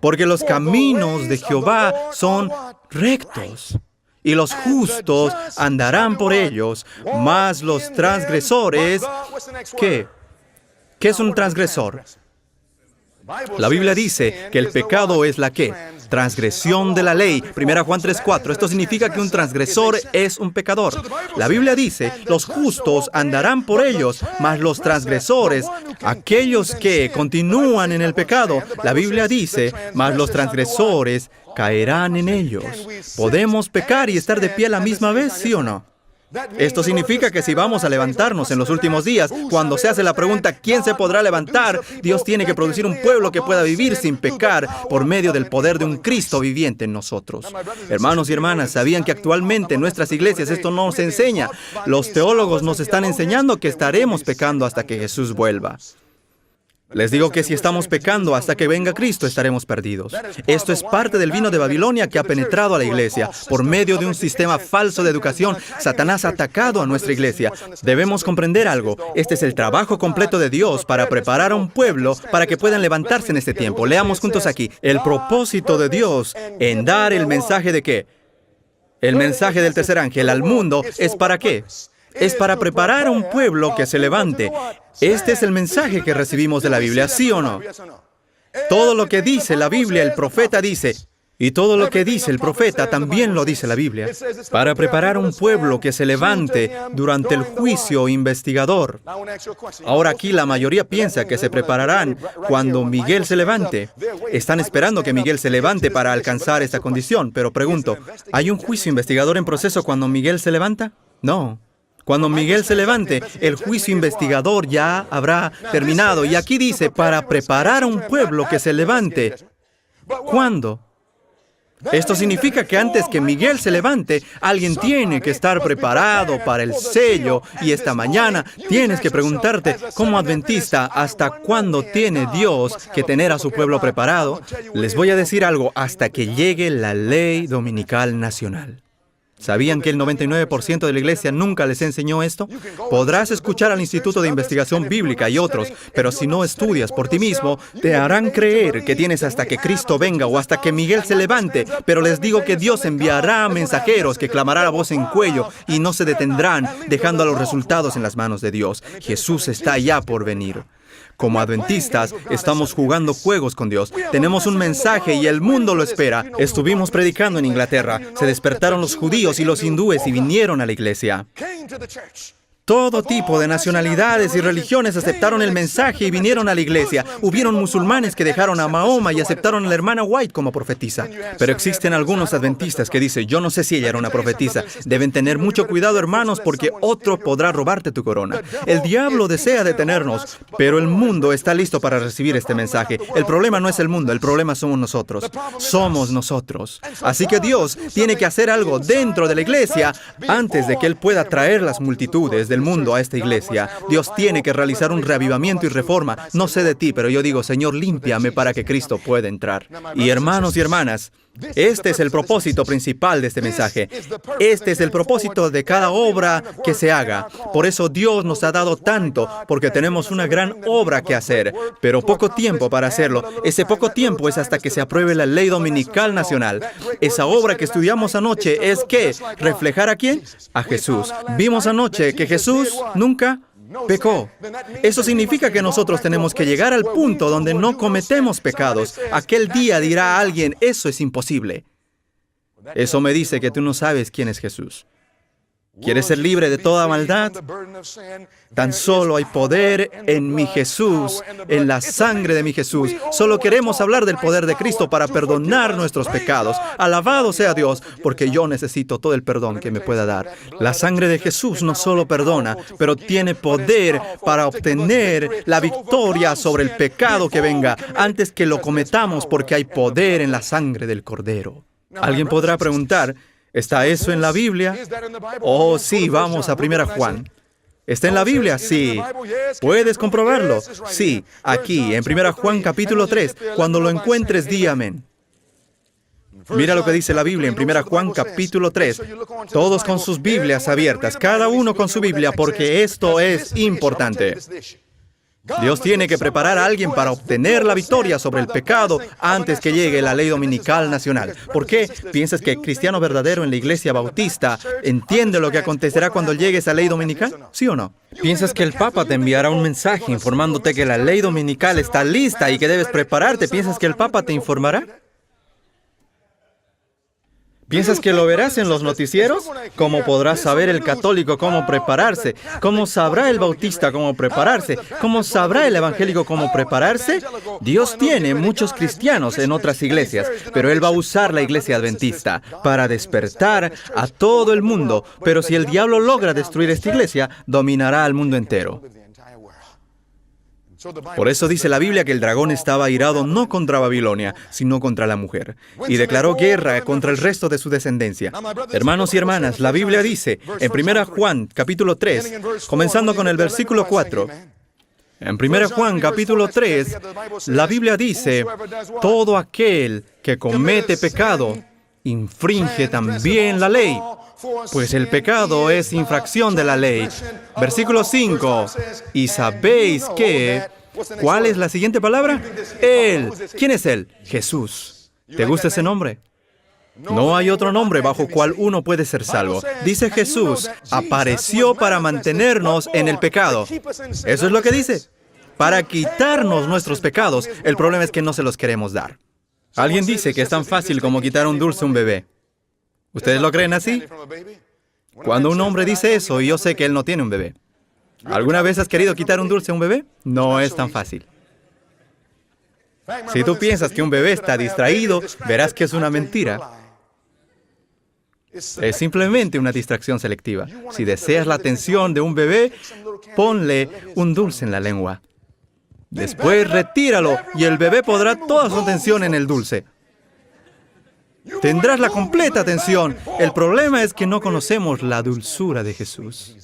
Speaker 1: porque los caminos de Jehová son rectos, y los justos andarán por ellos, mas los transgresores, ¿qué? ¿Qué es un transgresor? La Biblia dice que el pecado es la ¿qué? Transgresión de la ley. 1 Juan 3:4. Esto significa que un transgresor es un pecador. La Biblia dice, los justos andarán por ellos, mas los transgresores, aquellos que continúan en el pecado, la Biblia dice, mas los transgresores caerán en ellos. ¿Podemos pecar y estar de pie a la misma vez, sí o no? Esto significa que si vamos a levantarnos en los últimos días, cuando se hace la pregunta ¿quién se podrá levantar?, Dios tiene que producir un pueblo que pueda vivir sin pecar por medio del poder de un Cristo viviente en nosotros. Hermanos y hermanas, ¿sabían que actualmente en nuestras iglesias esto no se enseña? Los teólogos nos están enseñando que estaremos pecando hasta que Jesús vuelva. Les digo que si estamos pecando hasta que venga Cristo, estaremos perdidos. Esto es parte del vino de Babilonia que ha penetrado a la iglesia. Por medio de un sistema falso de educación, Satanás ha atacado a nuestra iglesia. Debemos comprender algo. Este es el trabajo completo de Dios para preparar a un pueblo para que puedan levantarse en este tiempo. Leamos juntos aquí. El propósito de Dios en dar el mensaje de ¿qué? El mensaje del tercer ángel al mundo es ¿para qué? Es para preparar a un pueblo que se levante. Este es el mensaje que recibimos de la Biblia, ¿sí o no? Todo lo que dice la Biblia, el profeta dice, Y todo lo que dice el profeta también lo dice la Biblia, para preparar un pueblo que se levante durante el juicio investigador. Ahora aquí la mayoría piensa que se prepararán cuando Miguel se levante. Están esperando que Miguel se levante para alcanzar esta condición, pero pregunto, ¿hay un juicio investigador en proceso cuando Miguel se levanta? No. Cuando Miguel se levante, el juicio investigador ya habrá terminado. Y aquí dice, para preparar a un pueblo que se levante. ¿Cuándo? Esto significa que antes que Miguel se levante, alguien tiene que estar preparado para el sello. Y esta mañana tienes que preguntarte, como adventista, ¿hasta cuándo tiene Dios que tener a su pueblo preparado? Les voy a decir algo, hasta que llegue la ley dominical nacional. ¿Sabían que el 99% de la iglesia nunca les enseñó esto? Podrás escuchar al Instituto de Investigación Bíblica y otros, pero si no estudias por ti mismo, te harán creer que tienes hasta que Cristo venga o hasta que Miguel se levante. Pero les digo que Dios enviará mensajeros que clamarán a voz en cuello y no se detendrán, dejando a los resultados en las manos de Dios. Jesús está ya por venir. Como adventistas, estamos jugando juegos con Dios. Tenemos un mensaje y el mundo lo espera. Estuvimos predicando en Inglaterra. Se despertaron los judíos y los hindúes y vinieron a la iglesia. Todo tipo de nacionalidades y religiones aceptaron el mensaje y vinieron a la iglesia. Hubieron musulmanes que dejaron a Mahoma y aceptaron a la hermana White como profetisa. Pero existen algunos adventistas que dicen, yo no sé si ella era una profetisa. Deben tener mucho cuidado, hermanos, porque otro podrá robarte tu corona. El diablo desea detenernos, pero el mundo está listo para recibir este mensaje. El problema no es el mundo, el problema somos nosotros. Somos nosotros. Así que Dios tiene que hacer algo dentro de la iglesia antes de que Él pueda traer las multitudes del mundo a esta iglesia. Dios tiene que realizar un reavivamiento y reforma. No sé de ti, pero yo digo, Señor, límpiame para que Cristo pueda entrar. Y hermanos y hermanas, este es el propósito principal de este mensaje. Este es el propósito de cada obra que se haga. Por eso Dios nos ha dado tanto, porque tenemos una gran obra que hacer, pero poco tiempo para hacerlo. Ese poco tiempo es hasta que se apruebe la ley dominical nacional. Esa obra que estudiamos anoche es ¿qué? ¿Reflejar a quién? A Jesús. Vimos anoche que Jesús nunca pecó. Eso significa que nosotros tenemos que llegar al punto donde no cometemos pecados. Aquel día dirá a alguien, eso es imposible. Eso me dice que tú no sabes quién es Jesús. ¿Quieres ser libre de toda maldad? Tan solo hay poder en mi Jesús, en la sangre de mi Jesús. Solo queremos hablar del poder de Cristo para perdonar nuestros pecados. Alabado sea Dios, porque yo necesito todo el perdón que me pueda dar. La sangre de Jesús no solo perdona, pero tiene poder para obtener la victoria sobre el pecado que venga antes que lo cometamos, porque hay poder en la sangre del Cordero. Alguien podrá preguntar, ¿está eso en la Biblia? Oh, sí, vamos a 1 Juan. ¿Está en la Biblia? Sí. ¿Puedes comprobarlo? Sí, aquí, en 1 Juan capítulo 3. Cuando lo encuentres, di amén. Mira lo que dice la Biblia en 1 Juan capítulo 3. Todos con sus Biblias abiertas, cada uno con su Biblia, porque esto es importante. Dios tiene que preparar a alguien para obtener la victoria sobre el pecado antes que llegue la ley dominical nacional. ¿Por qué? ¿Piensas que el cristiano verdadero en la iglesia bautista entiende lo que acontecerá cuando llegue esa ley dominical? ¿Sí o no? ¿Piensas que el Papa te enviará un mensaje informándote que la ley dominical está lista y que debes prepararte? ¿Piensas que el Papa te informará? ¿Piensas que lo verás en los noticieros? ¿Cómo podrá saber el católico cómo prepararse? ¿Cómo sabrá el bautista cómo prepararse? ¿Cómo sabrá el evangélico cómo prepararse? Dios tiene muchos cristianos en otras iglesias, pero Él va a usar la iglesia adventista para despertar a todo el mundo. Pero si el diablo logra destruir esta iglesia, dominará al mundo entero. Por eso dice la Biblia que el dragón estaba airado no contra Babilonia, sino contra la mujer, y declaró guerra contra el resto de su descendencia. Hermanos y hermanas, la Biblia dice, en 1 Juan, capítulo 3, comenzando con el versículo 4, en 1 Juan, capítulo 3, la Biblia dice, todo aquel que comete pecado, infringe también la ley, pues el pecado es infracción de la ley. Versículo 5. Y sabéis que... ¿Cuál es la siguiente palabra? Él. ¿Quién es Él? Jesús. ¿Te gusta ese nombre? No hay otro nombre bajo cual uno puede ser salvo. Dice Jesús, apareció para mantenernos en el pecado. Eso es lo que dice. Para quitarnos nuestros pecados. El problema es que no se los queremos dar. Alguien dice que es tan fácil como quitar un dulce a un bebé. ¿Ustedes lo creen así? Cuando un hombre dice eso, y yo sé que él no tiene un bebé. ¿Alguna vez has querido quitar un dulce a un bebé? No es tan fácil. Si tú piensas que un bebé está distraído, verás que es una mentira. Es simplemente una distracción selectiva. Si deseas la atención de un bebé, ponle un dulce en la lengua. Después retíralo y el bebé podrá toda su atención en el dulce. Tendrás la completa atención. El problema es que no conocemos la dulzura de Jesús.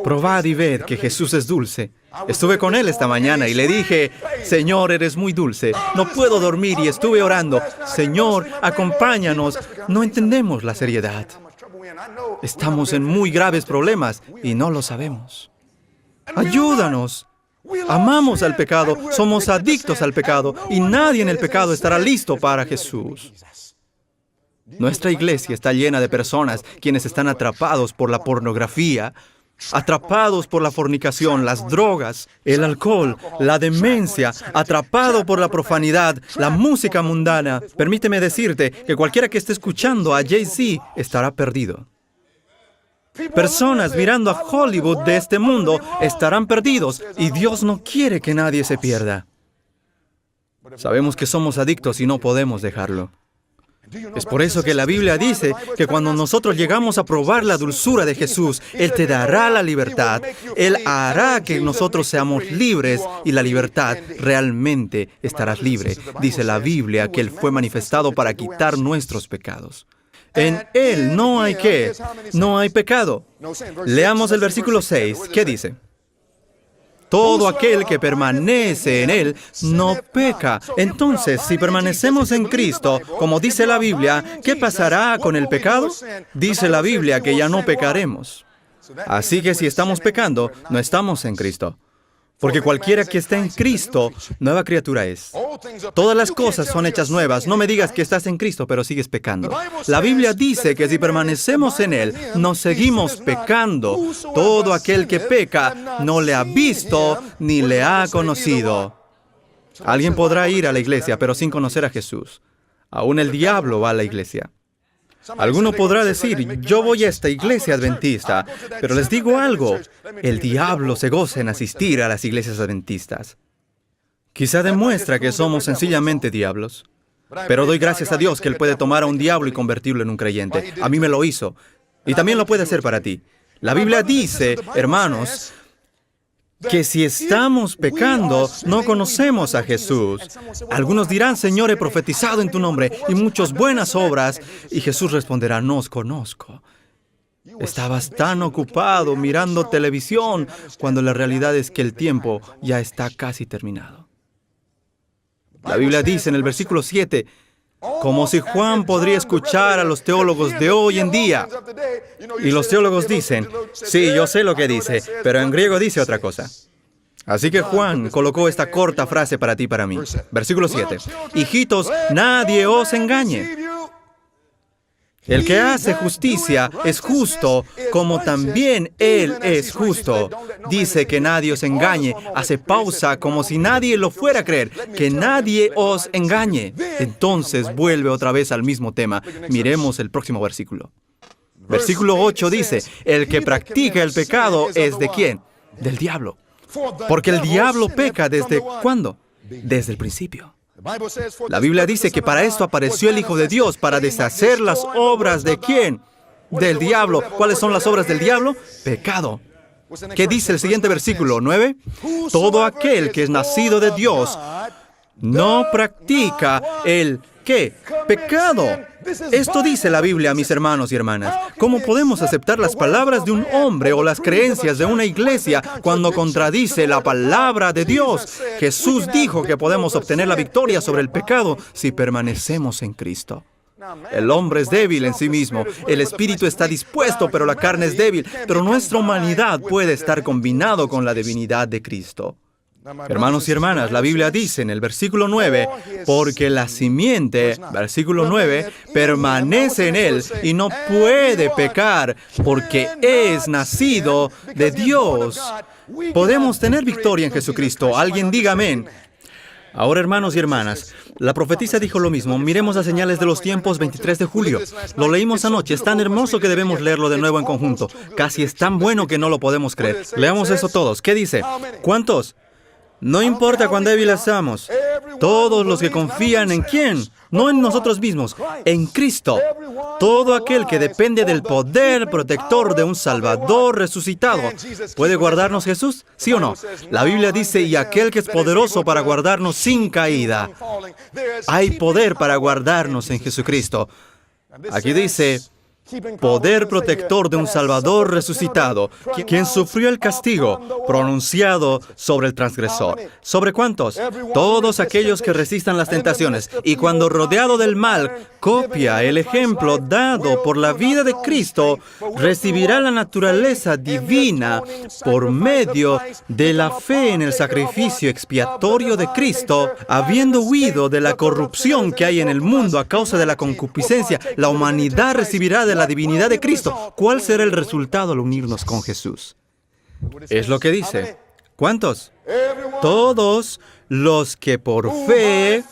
Speaker 1: Probad y ved que Jesús es dulce. Estuve con él esta mañana y le dije, Señor, eres muy dulce. No puedo dormir y estuve orando. Señor, acompáñanos. No entendemos la seriedad. Estamos en muy graves problemas y no lo sabemos. Ayúdanos. Amamos al pecado, somos adictos al pecado y nadie en el pecado estará listo para Jesús. Nuestra iglesia está llena de personas quienes están atrapados por la pornografía, atrapados por la fornicación, las drogas, el alcohol, la demencia, atrapado por la profanidad, la música mundana. Permíteme decirte que cualquiera que esté escuchando a Jay-Z estará perdido. Personas mirando a Hollywood de este mundo estarán perdidos y Dios no quiere que nadie se pierda. Sabemos que somos adictos y no podemos dejarlo. Es por eso que la Biblia dice que cuando nosotros llegamos a probar la dulzura de Jesús, Él te dará la libertad. Él hará que nosotros seamos libres y la libertad realmente estarás libre. Dice la Biblia que Él fue manifestado para quitar nuestros pecados. En Él no hay ¿qué? No hay pecado. Leamos el versículo 6. ¿Qué dice? Todo aquel que permanece en Él no peca. Entonces, si permanecemos en Cristo, como dice la Biblia, ¿qué pasará con el pecado? Dice la Biblia que ya no pecaremos. Así que si estamos pecando, no estamos en Cristo. Porque cualquiera que esté en Cristo, nueva criatura es. Todas las cosas son hechas nuevas. No me digas que estás en Cristo, pero sigues pecando. La Biblia dice que si permanecemos en Él, no seguimos pecando. Todo aquel que peca no le ha visto ni le ha conocido. Alguien podrá ir a la iglesia, pero sin conocer a Jesús. Aún el diablo va a la iglesia. Alguno podrá decir, yo voy a esta iglesia adventista, pero les digo algo, el diablo se goza en asistir a las iglesias adventistas. Quizá demuestra que somos sencillamente diablos, pero doy gracias a Dios que Él puede tomar a un diablo y convertirlo en un creyente. A mí me lo hizo, y también lo puede hacer para ti. La Biblia dice, hermanos, que si estamos pecando, no conocemos a Jesús. Algunos dirán, Señor, he profetizado en tu nombre y muchas buenas obras. Y Jesús responderá, no os conozco. Estabas tan ocupado mirando televisión cuando la realidad es que el tiempo ya está casi terminado. La Biblia dice en el versículo 7, como si Juan podría escuchar a los teólogos de hoy en día. Y los teólogos dicen, sí, yo sé lo que dice, pero en griego dice otra cosa. Así que Juan colocó esta corta frase para ti y para mí. Versículo 7. Hijitos, nadie os engañe. El que hace justicia es justo, como también Él es justo. Dice que nadie os engañe. Hace pausa como si nadie lo fuera a creer. Que nadie os engañe. Entonces vuelve otra vez al mismo tema. Miremos el próximo versículo. Versículo 8 dice, el que practica el pecado es ¿de quién? Del diablo. Porque el diablo peca ¿desde cuándo? Desde el principio. La Biblia dice que para esto apareció el Hijo de Dios, para deshacer las obras ¿de quién? Del diablo. ¿Cuáles son las obras del diablo? Pecado. ¿Qué dice el siguiente versículo? 9. Todo aquel que es nacido de Dios no practica el ¿qué? Pecado. Esto dice la Biblia, mis hermanos y hermanas. ¿Cómo podemos aceptar las palabras de un hombre o las creencias de una iglesia cuando contradice la palabra de Dios? Jesús dijo que podemos obtener la victoria sobre el pecado si permanecemos en Cristo. El hombre es débil en sí mismo, el espíritu está dispuesto, pero la carne es débil. Pero nuestra humanidad puede estar combinado con la divinidad de Cristo. Hermanos y hermanas, la Biblia dice en el versículo 9, porque la simiente, versículo 9, permanece en él y no puede pecar porque es nacido de Dios. Podemos tener victoria en Jesucristo. Alguien diga amén. Ahora, hermanos y hermanas, la profetisa dijo lo mismo. Miremos las señales de los tiempos, 23 de julio. Lo leímos anoche. Es tan hermoso que debemos leerlo de nuevo en conjunto. Casi es tan bueno que no lo podemos creer. Leamos eso todos. ¿Qué dice? ¿Cuántos? No importa cuán débiles seamos. Todos los que confían en ¿quién? No en nosotros mismos, en Cristo. Todo aquel que depende del poder protector de un Salvador resucitado. ¿Puede guardarnos Jesús? ¿Sí o no? La Biblia dice, y aquel que es poderoso para guardarnos sin caída. Hay poder para guardarnos en Jesucristo. Aquí dice, poder protector de un Salvador resucitado, quien sufrió el castigo pronunciado sobre el transgresor. ¿Sobre cuántos? Todos aquellos que resistan las tentaciones. Y cuando rodeado del mal, copia el ejemplo dado por la vida de Cristo, recibirá la naturaleza divina por medio de la fe en el sacrificio expiatorio de Cristo. Habiendo huido de la corrupción que hay en el mundo a causa de la concupiscencia, la humanidad recibirá de la divinidad de Cristo. ¿Cuál será el resultado al unirnos con Jesús? Es lo que dice. ¿Cuántos? Todos los que por fe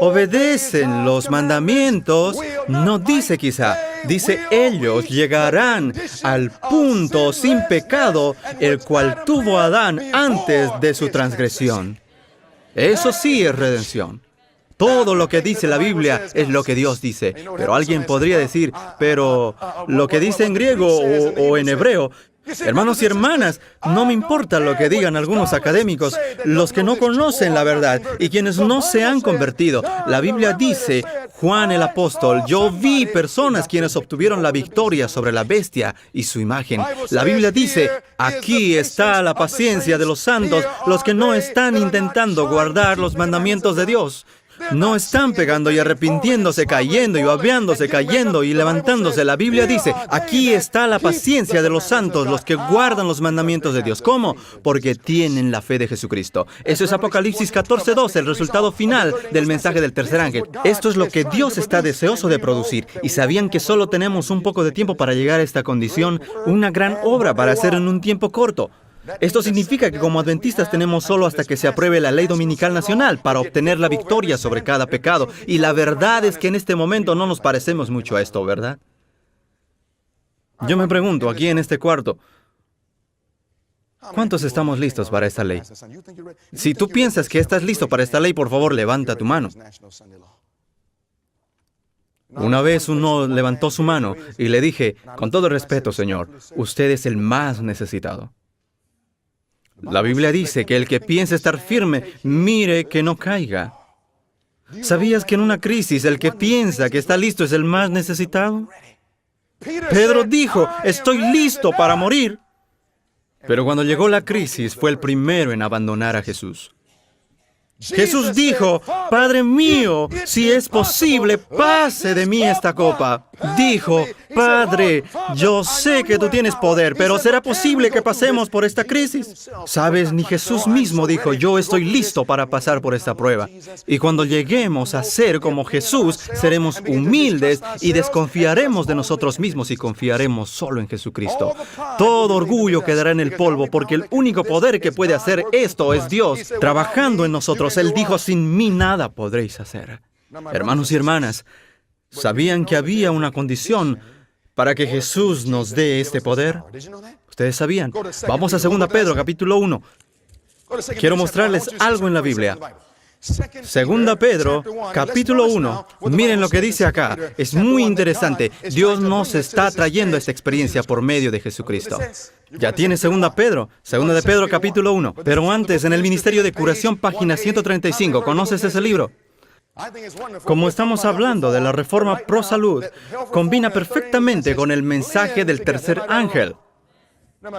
Speaker 1: obedecen los mandamientos, no dice quizá, dice ellos llegarán al punto sin pecado, el cual tuvo Adán antes de su transgresión. Eso sí es redención. Todo lo que dice la Biblia es lo que Dios dice. Pero alguien podría decir, pero lo que dice en griego o en hebreo. Hermanos y hermanas, no me importa lo que digan algunos académicos, los que no conocen la verdad y quienes no se han convertido. La Biblia dice, Juan el apóstol, yo vi personas quienes obtuvieron la victoria sobre la bestia y su imagen. La Biblia dice, aquí está la paciencia de los santos, los que no están intentando guardar los mandamientos de Dios. No están pegando y arrepintiéndose, cayendo y babeándose, cayendo y levantándose. La Biblia dice, aquí está la paciencia de los santos, los que guardan los mandamientos de Dios. ¿Cómo? Porque tienen la fe de Jesucristo. Eso es Apocalipsis 14:2, el resultado final del mensaje del tercer ángel. Esto es lo que Dios está deseoso de producir. Y sabían que solo tenemos un poco de tiempo para llegar a esta condición, una gran obra para hacer en un tiempo corto. Esto significa que como adventistas tenemos solo hasta que se apruebe la ley dominical nacional para obtener la victoria sobre cada pecado. Y la verdad es que en este momento no nos parecemos mucho a esto, ¿verdad? Yo me pregunto, aquí en este cuarto, ¿cuántos estamos listos para esta ley? Si tú piensas que estás listo para esta ley, por favor, levanta tu mano. Una vez uno levantó su mano y le dije, con todo respeto, Señor, usted es el más necesitado. La Biblia dice que el que piensa estar firme, mire que no caiga. ¿Sabías que en una crisis el que piensa que está listo es el más necesitado? Pedro dijo, estoy listo para morir. Pero cuando llegó la crisis, fue el primero en abandonar a Jesús. Jesús dijo, Padre mío, si es posible, pase de mí esta copa. Dijo, Padre, yo sé que tú tienes poder, pero ¿será posible que pasemos por esta crisis? ¿Sabes? Ni Jesús mismo dijo, yo estoy listo para pasar por esta prueba. Y cuando lleguemos a ser como Jesús, seremos humildes y desconfiaremos de nosotros mismos y confiaremos solo en Jesucristo. Todo orgullo quedará en el polvo, porque el único poder que puede hacer esto es Dios, trabajando en nosotros. Él dijo, sin mí nada podréis hacer. Hermanos y hermanas, ¿sabían que había una condición para que Jesús nos dé este poder? ¿Ustedes sabían? Vamos a 2 Pedro, capítulo 1. Quiero mostrarles algo en la Biblia. 2 Pedro, capítulo 1. Miren lo que dice acá. Es muy interesante. Dios nos está trayendo esta experiencia por medio de Jesucristo. Ya tiene 2 Pedro, capítulo 1. Pero antes, en el Ministerio de Curación, página 135. ¿Conoces ese libro? Como estamos hablando de la reforma pro salud, combina perfectamente con el mensaje del tercer ángel.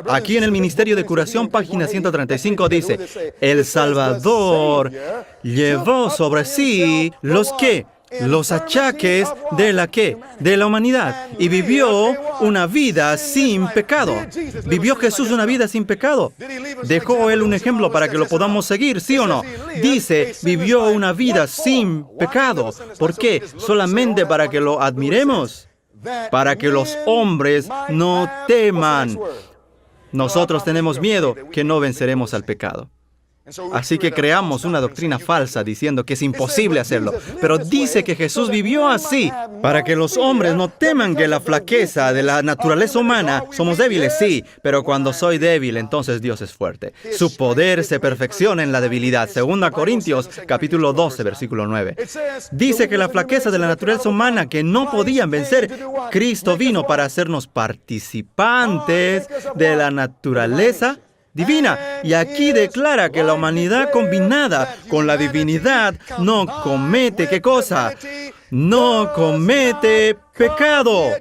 Speaker 1: Aquí en el Ministerio de Curación, página 135, dice, el Salvador llevó sobre sí los achaques de la ¿qué? De la humanidad. Y vivió una vida sin pecado. ¿Vivió Jesús una vida sin pecado? ¿Dejó Él un ejemplo para que lo podamos seguir, sí o no? Dice, vivió una vida sin pecado. ¿Por qué? Solamente para que lo admiremos. Para que los hombres no teman. Nosotros tenemos miedo que no venceremos al pecado. Así que creamos una doctrina falsa diciendo que es imposible hacerlo. Pero dice que Jesús vivió así para que los hombres no teman que la flaqueza de la naturaleza humana, somos débiles, sí, pero cuando soy débil, entonces Dios es fuerte. Su poder se perfecciona en la debilidad. 2 Corintios, capítulo 12, versículo 9. Dice que la flaqueza de la naturaleza humana que no podían vencer, Cristo vino para hacernos participantes de la naturaleza divina. Y aquí declara que la humanidad combinada con la divinidad no comete, ¿qué cosa? No comete pecado.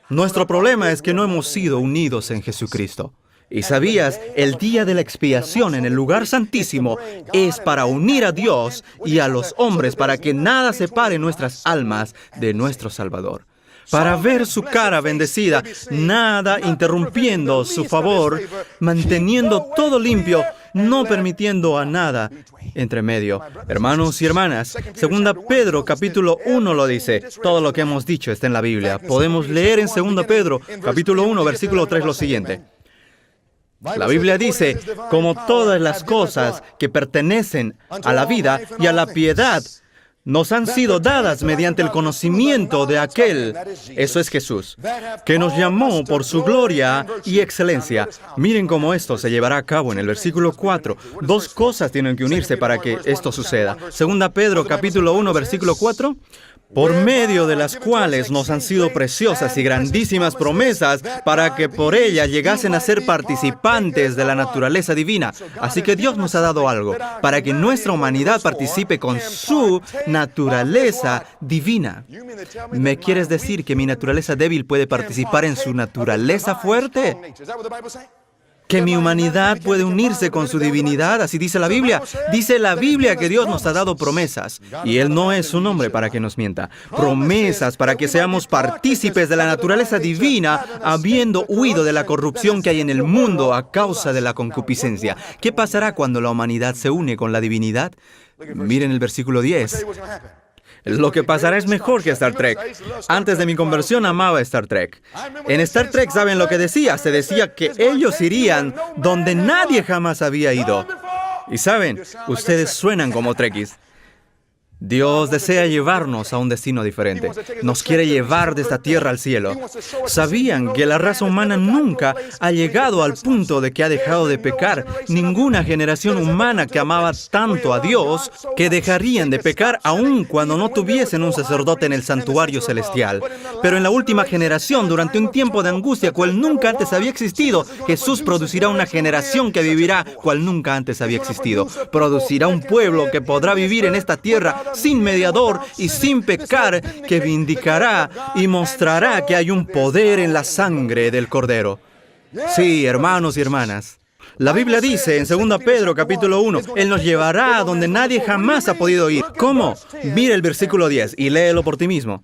Speaker 1: Nuestro problema es que no hemos sido unidos en Jesucristo. Y sabías, el día de la expiación en el lugar santísimo es para unir a Dios y a los hombres para que nada separe nuestras almas de nuestro Salvador. Para ver su cara bendecida, nada interrumpiendo su favor, manteniendo todo limpio, no permitiendo a nada entre medio. Hermanos y hermanas, 2 Pedro capítulo 1 lo dice. Todo lo que hemos dicho está en la Biblia. Podemos leer en 2 Pedro capítulo 1, versículo 3 lo siguiente. La Biblia dice, como todas las cosas que pertenecen a la vida y a la piedad, nos han sido dadas mediante el conocimiento de aquel, eso es Jesús, que nos llamó por su gloria y excelencia. Miren cómo esto se llevará a cabo en el versículo 4. Dos cosas tienen que unirse para que esto suceda. 2 Pedro capítulo 1, versículo 4. Por medio de las cuales nos han sido preciosas y grandísimas promesas para que por ella llegasen a ser participantes de la naturaleza divina. Así que Dios nos ha dado algo para que nuestra humanidad participe con su naturaleza divina. ¿Me quieres decir que mi naturaleza débil puede participar en su naturaleza fuerte? ¿Que mi humanidad puede unirse con su divinidad? Así dice la Biblia. Dice la Biblia que Dios nos ha dado promesas. Y Él no es un hombre para que nos mienta. Promesas para que seamos partícipes de la naturaleza divina, habiendo huido de la corrupción que hay en el mundo a causa de la concupiscencia. ¿Qué pasará cuando la humanidad se une con la divinidad? Miren el versículo 10. Lo que pasará es mejor que Star Trek. Antes de mi conversión amaba Star Trek. En Star Trek, ¿saben lo que decía? Se decía que ellos irían donde nadie jamás había ido. Y saben, ustedes suenan como Trekkies. Dios desea llevarnos a un destino diferente. Nos quiere llevar de esta tierra al cielo. ¿Sabían que la raza humana nunca ha llegado al punto de que ha dejado de pecar? Ninguna generación humana que amaba tanto a Dios que dejarían de pecar aun cuando no tuviesen un sacerdote en el santuario celestial. Pero en la última generación, durante un tiempo de angustia cual nunca antes había existido, Jesús producirá una generación que vivirá cual nunca antes había existido. Producirá un pueblo que podrá vivir en esta tierra sin mediador y sin pecar, que vindicará y mostrará que hay un poder en la sangre del Cordero. Sí, hermanos y hermanas. La Biblia dice en 2 Pedro capítulo 1, Él nos llevará a donde nadie jamás ha podido ir. ¿Cómo? Mira el versículo 10 y léelo por ti mismo.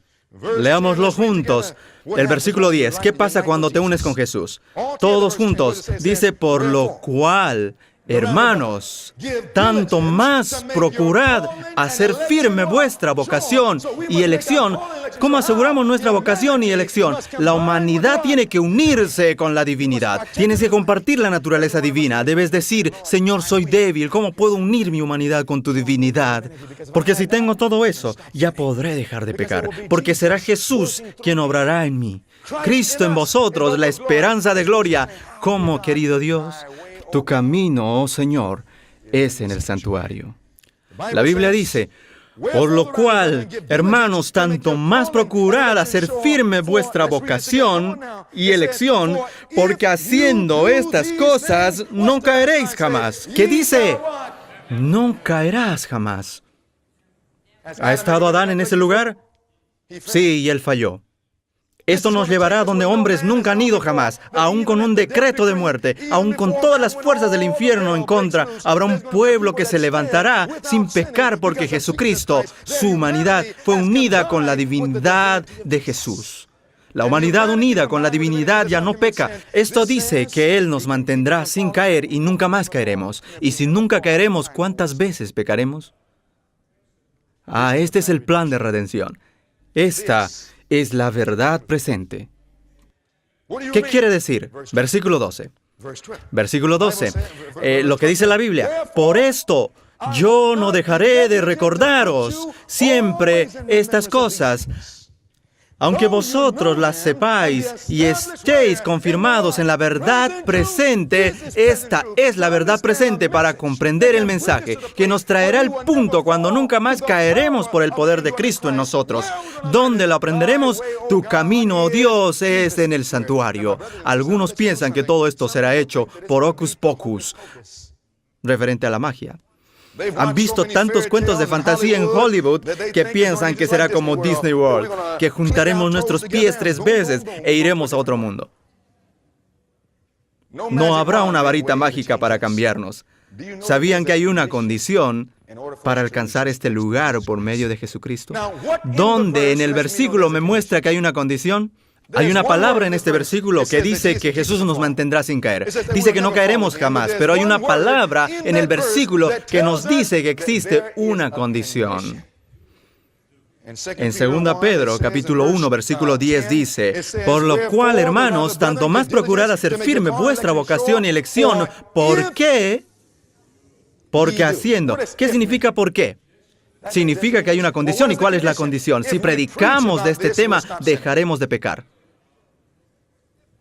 Speaker 1: Leámoslo juntos. El versículo 10. ¿Qué pasa cuando te unes con Jesús? Todos juntos. Dice, por lo cual, hermanos, tanto más procurad hacer firme vuestra vocación y elección. ¿Cómo aseguramos nuestra vocación y elección? La humanidad tiene que unirse con la divinidad. Tienes que compartir la naturaleza divina. Debes decir, Señor, soy débil. ¿Cómo puedo unir mi humanidad con tu divinidad? Porque si tengo todo eso, ya podré dejar de pecar. Porque será Jesús quien obrará en mí. Cristo en vosotros, la esperanza de gloria. ¿Cómo, querido Dios? Tu camino, oh Señor, es en el santuario. La Biblia dice, por lo cual, hermanos, tanto más procurad hacer firme vuestra vocación y elección, porque haciendo estas cosas no caeréis jamás. ¿Qué dice? No caerás jamás. ¿Ha estado Adán en ese lugar? Sí, y él falló. Esto nos llevará a donde hombres nunca han ido jamás, aún con un decreto de muerte, aún con todas las fuerzas del infierno en contra. Habrá un pueblo que se levantará sin pecar porque Jesucristo, su humanidad, fue unida con la divinidad de Jesús. La humanidad unida con la divinidad ya no peca. Esto dice que Él nos mantendrá sin caer y nunca más caeremos. Y si nunca caeremos, ¿cuántas veces pecaremos? Este es el plan de redención. Esta es la verdad presente. ¿Qué quiere decir? Versículo 12. Versículo 12. Lo que dice la Biblia. Por esto, yo no dejaré de recordaros siempre estas cosas, aunque vosotros las sepáis y estéis confirmados en la verdad presente. Esta es la verdad presente para comprender el mensaje, que nos traerá el punto cuando nunca más caeremos por el poder de Cristo en nosotros. ¿Dónde lo aprenderemos? Tu camino, oh Dios, es en el santuario. Algunos piensan que todo esto será hecho por hocus pocus, referente a la magia. Han visto tantos cuentos de fantasía en Hollywood que piensan que será como Disney World, que juntaremos nuestros pies 3 veces e iremos a otro mundo. No habrá una varita mágica para cambiarnos. ¿Sabían que hay una condición para alcanzar este lugar por medio de Jesucristo? ¿Dónde en el versículo me muestra que hay una condición? Hay una palabra en este versículo que dice que Jesús nos mantendrá sin caer. Dice que no caeremos jamás, pero hay una palabra en el versículo que nos dice que existe una condición. En 2 Pedro, capítulo 1, versículo 10 dice, por lo cual, hermanos, tanto más procurad hacer firme vuestra vocación y elección. ¿Por qué? Porque haciendo. ¿Qué significa por qué? Significa que hay una condición. ¿Y cuál es la condición? Si predicamos de este tema, dejaremos de pecar.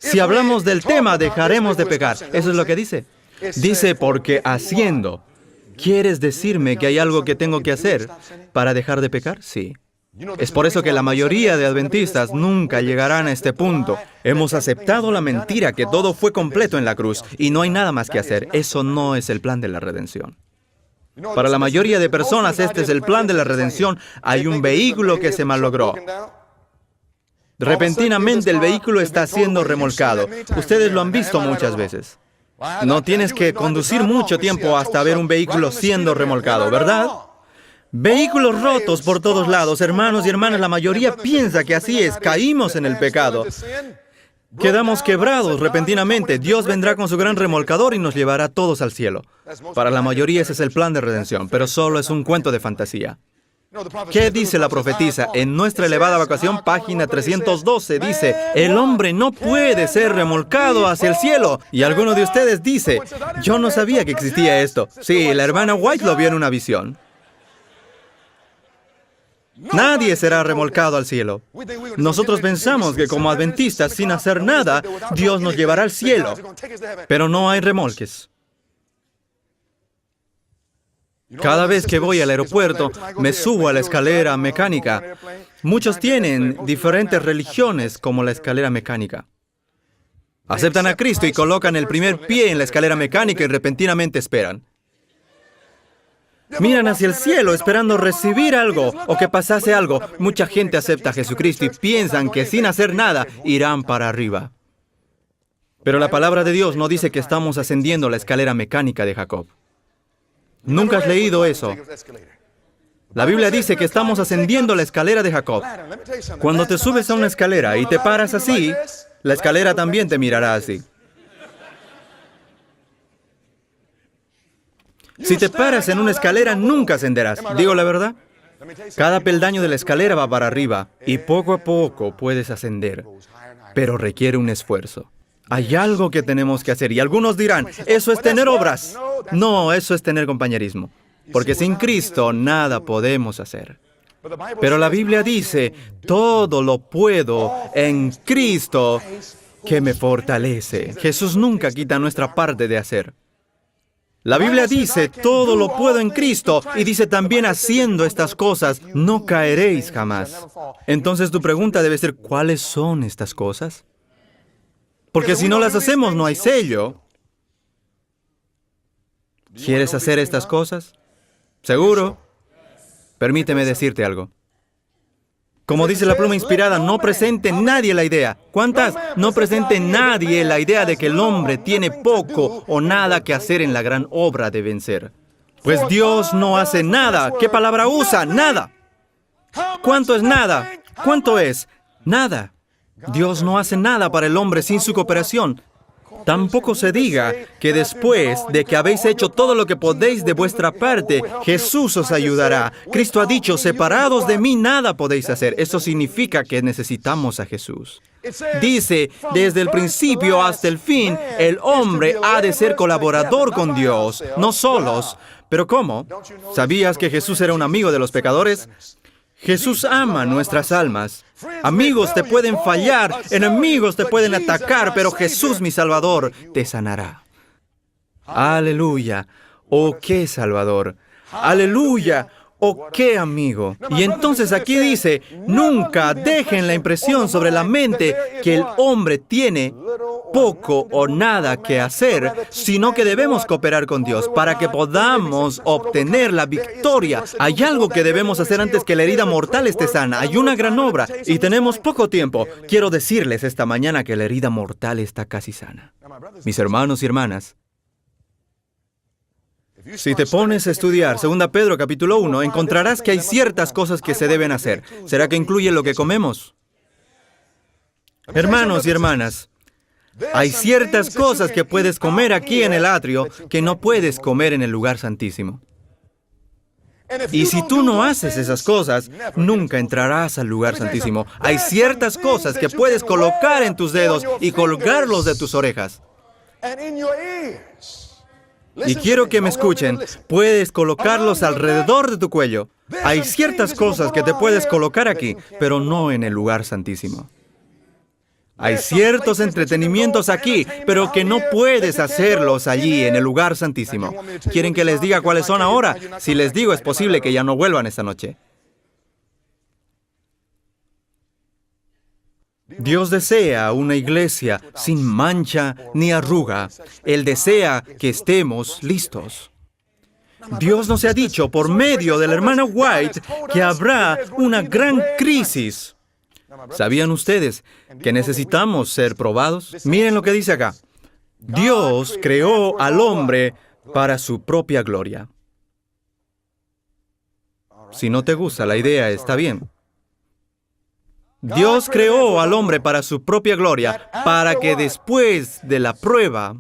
Speaker 1: Si hablamos del tema, dejaremos de pecar. Eso es lo que dice. Dice, porque haciendo. ¿Quieres decirme que hay algo que tengo que hacer para dejar de pecar? Sí. Es por eso que la mayoría de adventistas nunca llegarán a este punto. Hemos aceptado la mentira que todo fue completo en la cruz y no hay nada más que hacer. Eso no es el plan de la redención. Para la mayoría de personas, este es el plan de la redención. Hay un vehículo que se malogró. Repentinamente el vehículo está siendo remolcado. Ustedes lo han visto muchas veces. No tienes que conducir mucho tiempo hasta ver un vehículo siendo remolcado, ¿verdad? Vehículos rotos por todos lados, hermanos y hermanas, la mayoría piensa que así es. Caímos en el pecado. Quedamos quebrados repentinamente. Dios vendrá con su gran remolcador y nos llevará todos al cielo. Para la mayoría ese es el plan de redención, pero solo es un cuento de fantasía. ¿Qué dice la profetisa? En nuestra elevada vocación, página 312, dice, el hombre no puede ser remolcado hacia el cielo. Y alguno de ustedes dice, yo no sabía que existía esto. Sí, la hermana White lo vio en una visión. Nadie será remolcado al cielo. Nosotros pensamos que como adventistas, sin hacer nada, Dios nos llevará al cielo. Pero no hay remolques. Cada vez que voy al aeropuerto, me subo a la escalera mecánica. Muchos tienen diferentes religiones como la escalera mecánica. Aceptan a Cristo y colocan el primer pie en la escalera mecánica y repentinamente esperan. Miran hacia el cielo esperando recibir algo o que pasase algo. Mucha gente acepta a Jesucristo y piensan que sin hacer nada irán para arriba. Pero la palabra de Dios no dice que estamos ascendiendo la escalera mecánica de Jacob. ¿Nunca has leído eso? La Biblia dice que estamos ascendiendo la escalera de Jacob. Cuando te subes a una escalera y te paras así, la escalera también te mirará así. Si te paras en una escalera, nunca ascenderás. ¿Digo la verdad? Cada peldaño de la escalera va para arriba y poco a poco puedes ascender, pero requiere un esfuerzo. Hay algo que tenemos que hacer y algunos dirán, eso es tener obras. No, eso es tener compañerismo, porque sin Cristo nada podemos hacer. Pero la Biblia dice, todo lo puedo en Cristo que me fortalece. Jesús nunca quita nuestra parte de hacer. La Biblia dice, todo lo puedo en Cristo, y dice también, haciendo estas cosas, no caeréis jamás. Entonces tu pregunta debe ser, ¿cuáles son estas cosas? Porque si no las hacemos, no hay sello. ¿Quieres hacer estas cosas? ¿Seguro? Permíteme decirte algo. Como dice la pluma inspirada, no presente nadie la idea. ¿Cuántas? No presente nadie la idea de que el hombre tiene poco o nada que hacer en la gran obra de vencer. Pues Dios no hace nada. ¿Qué palabra usa? Nada. ¿Cuánto es nada? ¿Cuánto es? Nada. Dios no hace nada para el hombre sin su cooperación. Tampoco se diga que después de que habéis hecho todo lo que podéis de vuestra parte, Jesús os ayudará. Cristo ha dicho, separados de mí nada podéis hacer. Eso significa que necesitamos a Jesús. Dice, desde el principio hasta el fin, el hombre ha de ser colaborador con Dios, no solos. ¿Pero cómo? ¿Sabías que Jesús era un amigo de los pecadores? Jesús ama nuestras almas. Amigos te pueden fallar, enemigos te pueden atacar, pero Jesús, mi Salvador, te sanará. Aleluya. Oh, qué Salvador. Aleluya. Oh, qué amigo. Y entonces aquí dice, nunca dejen la impresión sobre la mente que el hombre tiene poco o nada que hacer, sino que debemos cooperar con Dios para que podamos obtener la victoria. Hay algo que debemos hacer antes que la herida mortal esté sana. Hay una gran obra y tenemos poco tiempo. Quiero decirles esta mañana que la herida mortal está casi sana. Mis hermanos y hermanas, si te pones a estudiar 2 Pedro capítulo 1, encontrarás que hay ciertas cosas que se deben hacer. ¿Será que incluye lo que comemos? Hermanos y hermanas, hay ciertas cosas que puedes comer aquí en el atrio que no puedes comer en el lugar santísimo. Y si tú no haces esas cosas, nunca entrarás al lugar santísimo. Hay ciertas cosas que puedes colocar en tus dedos y colgarlos de tus orejas. Y quiero que me escuchen, puedes colocarlos alrededor de tu cuello. Hay ciertas cosas que te puedes colocar aquí, pero no en el lugar santísimo. Hay ciertos entretenimientos aquí, pero que no puedes hacerlos allí en el lugar santísimo. ¿Quieren que les diga cuáles son ahora? Si les digo, es posible que ya no vuelvan esta noche. Dios desea una iglesia sin mancha ni arruga. Él desea que estemos listos. Dios nos ha dicho por medio del hermano White que habrá una gran crisis. ¿Sabían ustedes que necesitamos ser probados? Miren lo que dice acá. Dios creó al hombre para su propia gloria. Si no te gusta la idea, está bien. Dios creó al hombre para su propia gloria, para que después de la prueba,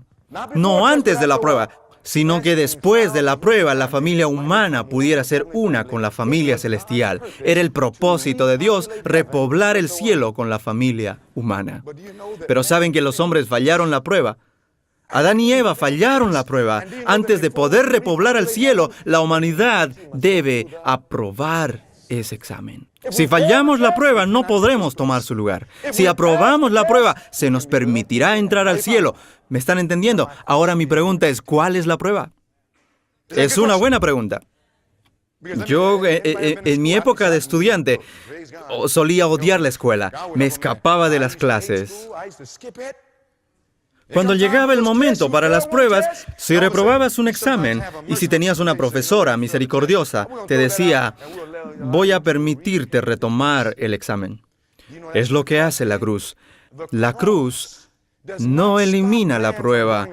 Speaker 1: no antes de la prueba, sino que después de la prueba la familia humana pudiera ser una con la familia celestial. Era el propósito de Dios repoblar el cielo con la familia humana. Pero ¿saben que los hombres fallaron la prueba? Adán y Eva fallaron la prueba. Antes de poder repoblar el cielo, la humanidad debe aprobar ese examen. Si fallamos la prueba, no podremos tomar su lugar. Si aprobamos la prueba, se nos permitirá entrar al cielo. ¿Me están entendiendo? Ahora mi pregunta es, ¿cuál es la prueba? Es una buena pregunta. Yo, en mi época de estudiante, solía odiar la escuela. Me escapaba de las clases. Cuando llegaba el momento para las pruebas, si reprobabas un examen y si tenías una profesora misericordiosa, te decía, voy a permitirte retomar el examen. Es lo que hace la cruz. La cruz no elimina la prueba,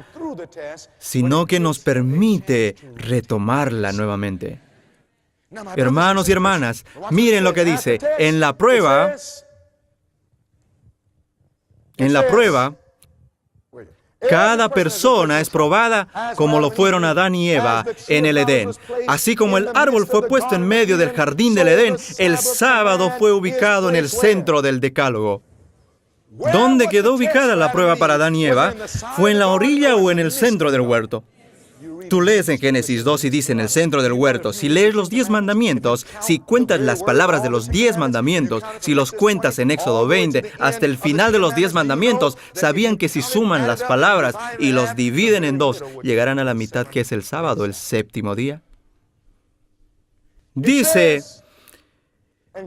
Speaker 1: sino que nos permite retomarla nuevamente. Hermanos y hermanas, miren lo que dice. En la prueba, cada persona es probada como lo fueron Adán y Eva en el Edén. Así como el árbol fue puesto en medio del jardín del Edén, el sábado fue ubicado en el centro del Decálogo. ¿Dónde quedó ubicada la prueba para Adán y Eva? ¿Fue en la orilla o en el centro del huerto? Tú lees en Génesis 2 y dice en el centro del huerto. Si lees los 10 mandamientos, si cuentas las palabras de los 10 mandamientos, si los cuentas en Éxodo 20 hasta el final de los 10 mandamientos, sabían que si suman las palabras y los dividen en 2, llegarán a la mitad que es el sábado, el séptimo día. Dice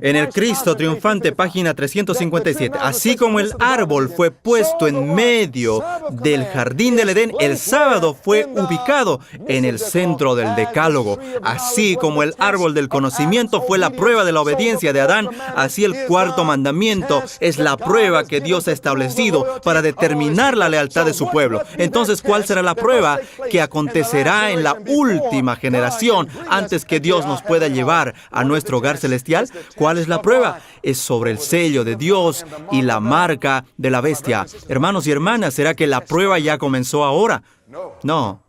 Speaker 1: en el Cristo Triunfante, página 357, así como el árbol fue puesto en medio del jardín del Edén, el sábado fue ubicado en el centro del Decálogo. Así como el árbol del conocimiento fue la prueba de la obediencia de Adán, así el cuarto mandamiento es la prueba que Dios ha establecido para determinar la lealtad de su pueblo. Entonces, ¿cuál será la prueba que acontecerá en la última generación antes que Dios nos pueda llevar a nuestro hogar celestial? ¿Cuál es la prueba? Es sobre el sello de Dios y la marca de la bestia. Hermanos y hermanas, ¿será que la prueba ya comenzó ahora? No.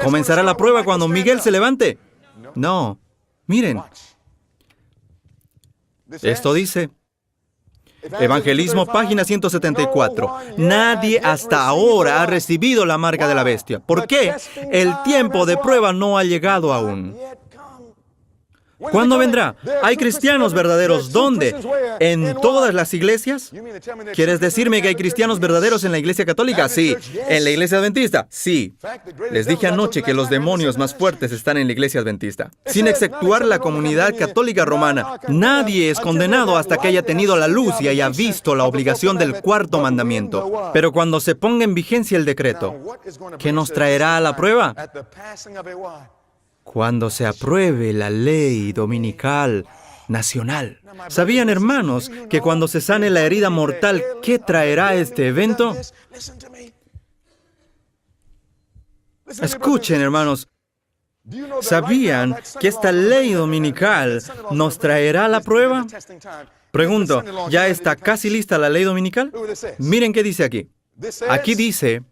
Speaker 1: ¿Comenzará la prueba cuando Miguel se levante? No. Miren. Esto dice, Evangelismo, página 174. Nadie hasta ahora ha recibido la marca de la bestia. ¿Por qué? El tiempo de prueba no ha llegado aún. ¿Cuándo vendrá? ¿Hay cristianos verdaderos dónde? ¿En todas las iglesias? ¿Quieres decirme que hay cristianos verdaderos en la iglesia católica? Sí. ¿En la iglesia adventista? Sí. Les dije anoche que los demonios más fuertes están en la iglesia adventista. Sin exceptuar la comunidad católica romana, nadie es condenado hasta que haya tenido la luz y haya visto la obligación del cuarto mandamiento. Pero cuando se ponga en vigencia el decreto, ¿qué nos traerá a la prueba? Cuando se apruebe la ley dominical nacional. ¿Sabían, hermanos, que cuando se sane la herida mortal, qué traerá este evento? Escuchen, hermanos. ¿Sabían que esta ley dominical nos traerá la prueba? Pregunto, ¿ya está casi lista la ley dominical? Miren qué dice aquí. Aquí dice,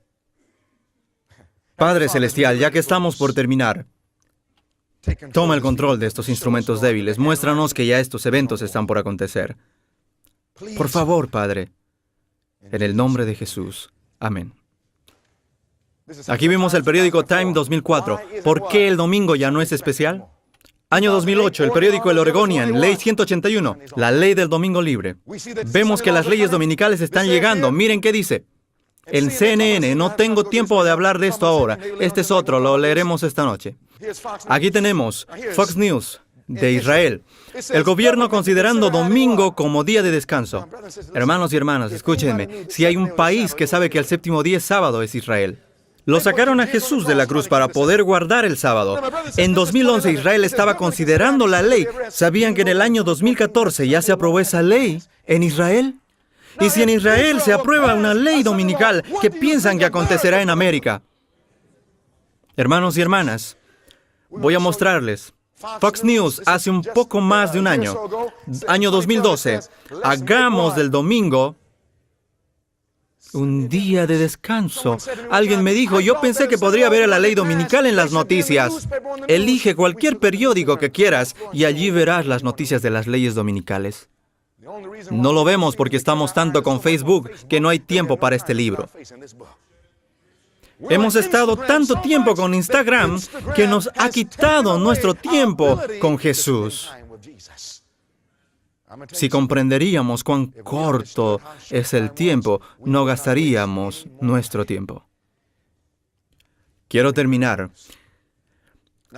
Speaker 1: Padre Celestial, ya que estamos por terminar, toma el control de estos instrumentos débiles. Muéstranos que ya estos eventos están por acontecer. Por favor, Padre, en el nombre de Jesús. Amén. Aquí vimos el periódico Time 2004. ¿Por qué el domingo ya no es especial? Año 2008, el periódico El Oregonian, Ley 181, la ley del domingo libre. Vemos que las leyes dominicales están llegando. Miren qué dice. En CNN, no tengo tiempo de hablar de esto ahora. Este es otro, lo leeremos esta noche. Aquí tenemos Fox News de Israel. El gobierno considerando domingo como día de descanso. Hermanos y hermanas, escúchenme. Si hay un país que sabe que el séptimo día es sábado, es Israel. Lo sacaron a Jesús de la cruz para poder guardar el sábado. En 2011 Israel estaba considerando la ley. ¿Sabían que en el año 2014 ya se aprobó esa ley en Israel? Y si en Israel se aprueba una ley dominical, ¿qué piensan que acontecerá en América? Hermanos y hermanas, voy a mostrarles. Fox News hace un poco más de un año, año 2012, hagamos del domingo un día de descanso. Alguien me dijo, yo pensé que podría ver la ley dominical en las noticias. Elige cualquier periódico que quieras y allí verás las noticias de las leyes dominicales. No lo vemos porque estamos tanto con Facebook que no hay tiempo para este libro. Hemos estado tanto tiempo con Instagram que nos ha quitado nuestro tiempo con Jesús. Si comprenderíamos cuán corto es el tiempo, no gastaríamos nuestro tiempo. Quiero terminar.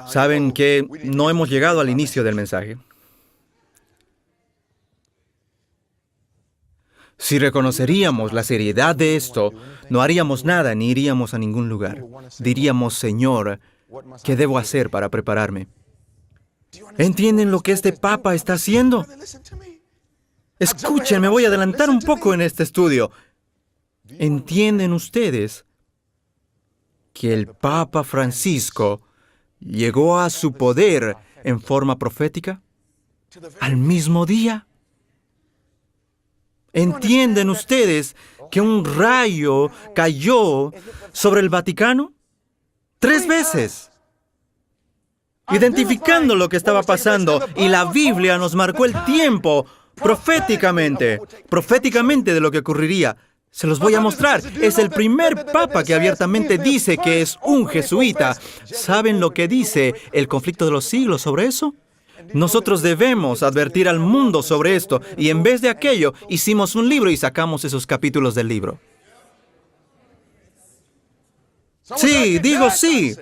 Speaker 1: Saben que no hemos llegado al inicio del mensaje. Si reconoceríamos la seriedad de esto, no haríamos nada ni iríamos a ningún lugar. Diríamos, Señor, ¿qué debo hacer para prepararme? ¿Entienden lo que este Papa está haciendo? Escuchen, me voy a adelantar un poco en este estudio. ¿Entienden ustedes que el Papa Francisco llegó a su poder en forma profética al mismo día? ¿Entienden ustedes que un rayo cayó sobre el Vaticano? 3 veces. Identificando lo que estaba pasando, y la Biblia nos marcó el tiempo proféticamente de lo que ocurriría. Se los voy a mostrar. Es el primer papa que abiertamente dice que es un jesuita. ¿Saben lo que dice el conflicto de los siglos sobre eso? Nosotros debemos advertir al mundo sobre esto, y en vez de aquello, hicimos un libro y sacamos esos capítulos del libro. Sí, digo sí.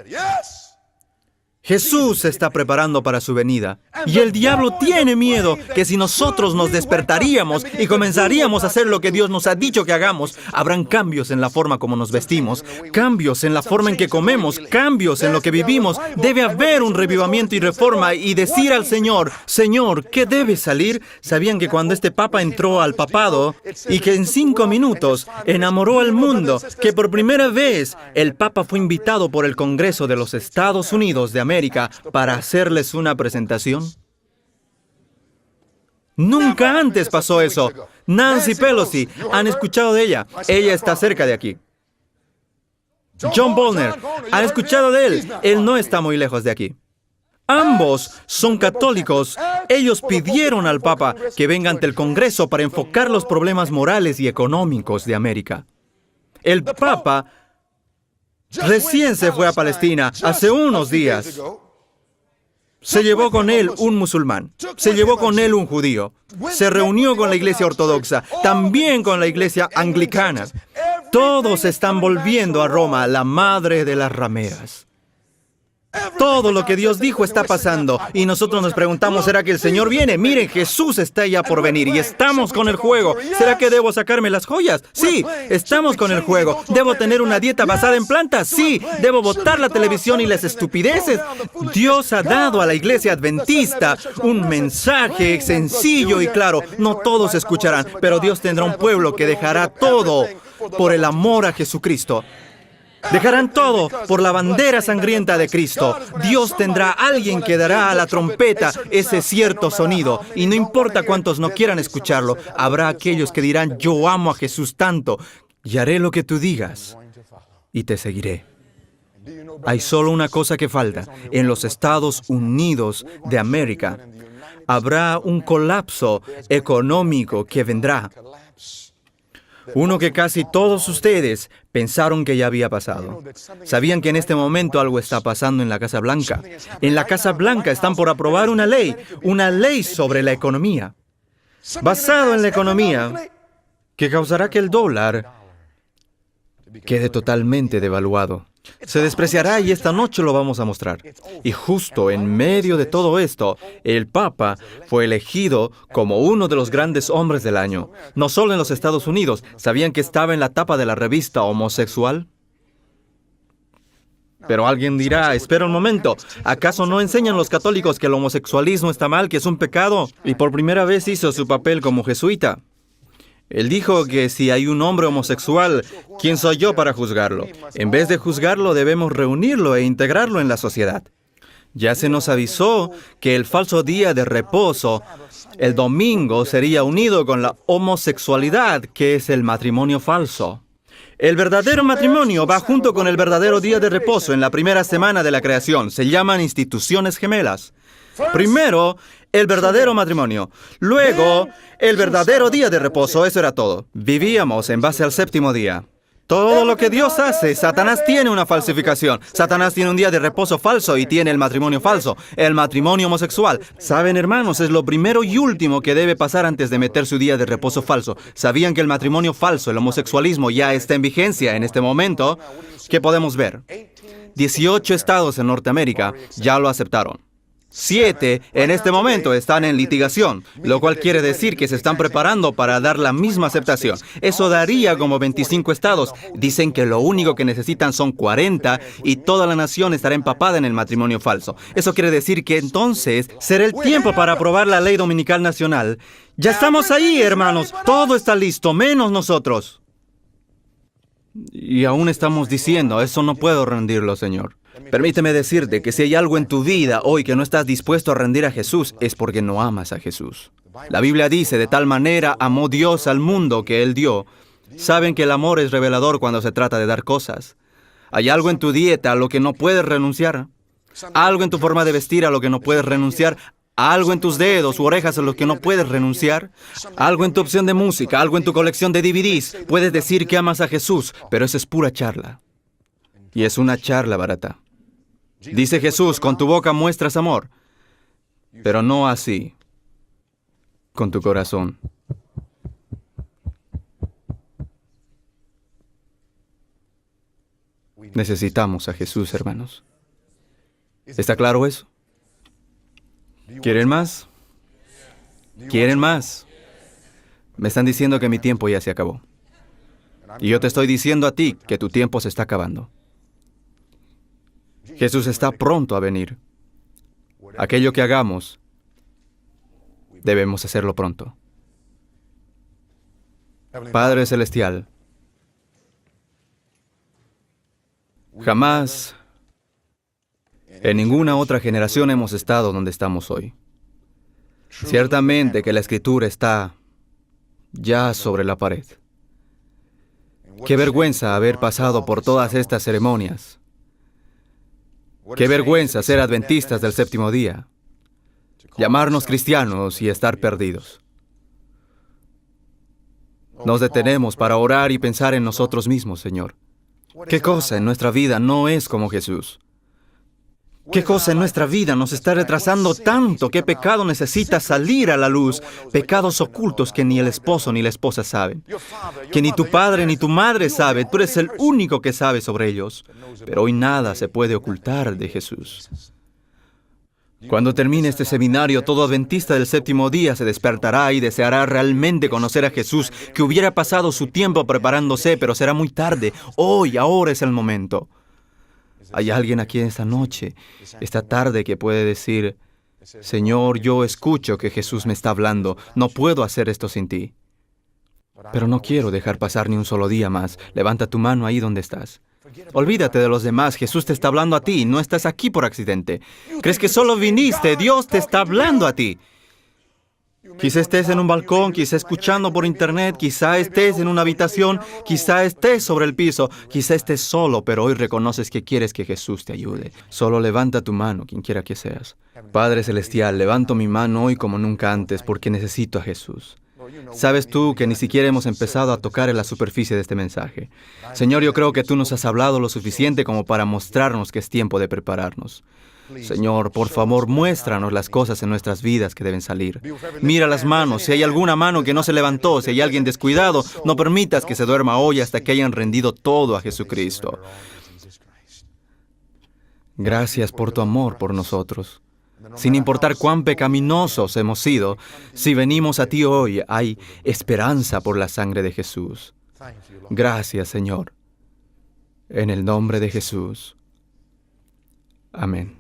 Speaker 1: Jesús se está preparando para su venida. Y el diablo tiene miedo que si nosotros nos despertaríamos y comenzaríamos a hacer lo que Dios nos ha dicho que hagamos, habrán cambios en la forma como nos vestimos, cambios en la forma en que comemos, cambios en lo que vivimos. Debe haber un revivamiento y reforma y decir al Señor, Señor, ¿qué debe salir? ¿Sabían que cuando este Papa entró al papado y que en 5 minutos enamoró al mundo, que por primera vez el Papa fue invitado por el Congreso de los Estados Unidos de América para hacerles una presentación? Nunca antes pasó eso. Nancy Pelosi, ¿han escuchado de ella? Ella está cerca de aquí. John Bolner, ¿han escuchado de él? Él no está muy lejos de aquí. Ambos son católicos. Ellos pidieron al Papa que venga ante el Congreso para enfocar los problemas morales y económicos de América. El Papa recién se fue a Palestina hace unos días. Se llevó con él un musulmán, se llevó con él un judío, se reunió con la iglesia ortodoxa, también con la iglesia anglicana. Todos están volviendo a Roma, la madre de las rameras. Todo lo que Dios dijo está pasando y nosotros nos preguntamos, ¿será que el Señor viene? Miren, Jesús está ya por venir y estamos con el juego. ¿Será que debo sacarme las joyas? Sí, estamos con el juego. ¿Debo tener una dieta basada en plantas? Sí. ¿Debo botar la televisión y las estupideces? Dios ha dado a la iglesia adventista un mensaje sencillo y claro. No todos escucharán, pero Dios tendrá un pueblo que dejará todo por el amor a Jesucristo. Dejarán todo por la bandera sangrienta de Cristo. Dios tendrá a alguien que dará a la trompeta ese cierto sonido. Y no importa cuántos no quieran escucharlo, habrá aquellos que dirán, yo amo a Jesús tanto y haré lo que tú digas y te seguiré. Hay solo una cosa que falta. En los Estados Unidos de América habrá un colapso económico que vendrá. Uno que casi todos ustedes pensaron que ya había pasado. Sabían que en este momento algo está pasando en la Casa Blanca. En la Casa Blanca están por aprobar una ley sobre la economía, basado en la economía, que causará que el dólar quede totalmente devaluado. Se despreciará y esta noche lo vamos a mostrar. Y justo en medio de todo esto, el Papa fue elegido como uno de los grandes hombres del año. No solo en los Estados Unidos, ¿sabían que estaba en la tapa de la revista Homosexual? Pero alguien dirá, espera un momento, ¿acaso no enseñan los católicos que el homosexualismo está mal, que es un pecado? Y por primera vez hizo su papel como jesuita. Él dijo que si hay un hombre homosexual, ¿quién soy yo para juzgarlo? En vez de juzgarlo, debemos reunirlo e integrarlo en la sociedad. Ya se nos avisó que el falso día de reposo, el domingo, sería unido con la homosexualidad, que es el matrimonio falso. El verdadero matrimonio va junto con el verdadero día de reposo en la primera semana de la creación. Se llaman instituciones gemelas. Primero, el verdadero matrimonio. Luego, el verdadero día de reposo. Eso era todo. Vivíamos en base al séptimo día. Todo lo que Dios hace, Satanás tiene una falsificación. Satanás tiene un día de reposo falso y tiene el matrimonio falso, el matrimonio homosexual. Saben, hermanos, es lo primero y último que debe pasar antes de meter su día de reposo falso. ¿Sabían que el matrimonio falso, el homosexualismo, ya está en vigencia en este momento? ¿Qué podemos ver? 18 estados en Norteamérica ya lo aceptaron. 7 en este momento están en litigación, lo cual quiere decir que se están preparando para dar la misma aceptación. Eso daría como 25 estados. Dicen que lo único que necesitan son 40 y toda la nación estará empapada en el matrimonio falso. Eso quiere decir que entonces será el tiempo para aprobar la ley dominical nacional. Ya estamos ahí, hermanos. Todo está listo, menos nosotros. Y aún estamos diciendo, eso no puedo rendirlo, Señor. Permíteme decirte que si hay algo en tu vida hoy que no estás dispuesto a rendir a Jesús, es porque no amas a Jesús. La Biblia dice, de tal manera amó Dios al mundo que Él dio. Saben que el amor es revelador cuando se trata de dar cosas. ¿Hay algo en tu dieta a lo que no puedes renunciar? ¿Algo en tu forma de vestir a lo que no puedes renunciar? ¿Algo en tus dedos u orejas a lo que no puedes renunciar? ¿Algo en tu opción de música? ¿Algo en tu colección de DVDs? Puedes decir que amas a Jesús, pero eso es pura charla. Y es una charla barata. Dice Jesús, con tu boca muestras amor, pero no así, con tu corazón. Necesitamos a Jesús, hermanos. ¿Está claro eso? ¿Quieren más? ¿Quieren más? Me están diciendo que mi tiempo ya se acabó. Y yo te estoy diciendo a ti que tu tiempo se está acabando. Jesús está pronto a venir. Aquello que hagamos, debemos hacerlo pronto. Padre Celestial, jamás en ninguna otra generación hemos estado donde estamos hoy. Ciertamente que la Escritura está ya sobre la pared. Qué vergüenza haber pasado por todas estas ceremonias Qué vergüenza ser adventistas del séptimo día, llamarnos cristianos y estar perdidos. Nos detenemos para orar y pensar en nosotros mismos, Señor. ¿Qué cosa en nuestra vida no es como Jesús? ¿Qué cosa en nuestra vida nos está retrasando tanto? ¿Qué pecado necesita salir a la luz? Pecados ocultos que ni el esposo ni la esposa saben. Que ni tu padre ni tu madre sabe. Tú eres el único que sabe sobre ellos. Pero hoy nada se puede ocultar de Jesús. Cuando termine este seminario, todo adventista del séptimo día se despertará y deseará realmente conocer a Jesús, que hubiera pasado su tiempo preparándose, pero será muy tarde. Hoy, ahora es el momento. ¿Hay alguien aquí esta noche, esta tarde, que puede decir, Señor, yo escucho que Jesús me está hablando, no puedo hacer esto sin ti? Pero no quiero dejar pasar ni un solo día más. Levanta tu mano ahí donde estás. Olvídate de los demás, Jesús te está hablando a ti, no estás aquí por accidente. ¿Crees que solo viniste? Dios te está hablando a ti. Quizá estés en un balcón, quizá escuchando por internet, quizá estés en una habitación, quizá estés sobre el piso, quizá estés solo, pero hoy reconoces que quieres que Jesús te ayude. Solo levanta tu mano, quien quiera que seas. Padre Celestial, levanto mi mano hoy como nunca antes porque necesito a Jesús. Sabes tú que ni siquiera hemos empezado a tocar en la superficie de este mensaje. Señor, yo creo que tú nos has hablado lo suficiente como para mostrarnos que es tiempo de prepararnos. Señor, por favor, muéstranos las cosas en nuestras vidas que deben salir. Mira las manos, si hay alguna mano que no se levantó, si hay alguien descuidado, no permitas que se duerma hoy hasta que hayan rendido todo a Jesucristo. Gracias por tu amor por nosotros. Sin importar cuán pecaminosos hemos sido, si venimos a ti hoy, hay esperanza por la sangre de Jesús. Gracias, Señor. En el nombre de Jesús. Amén.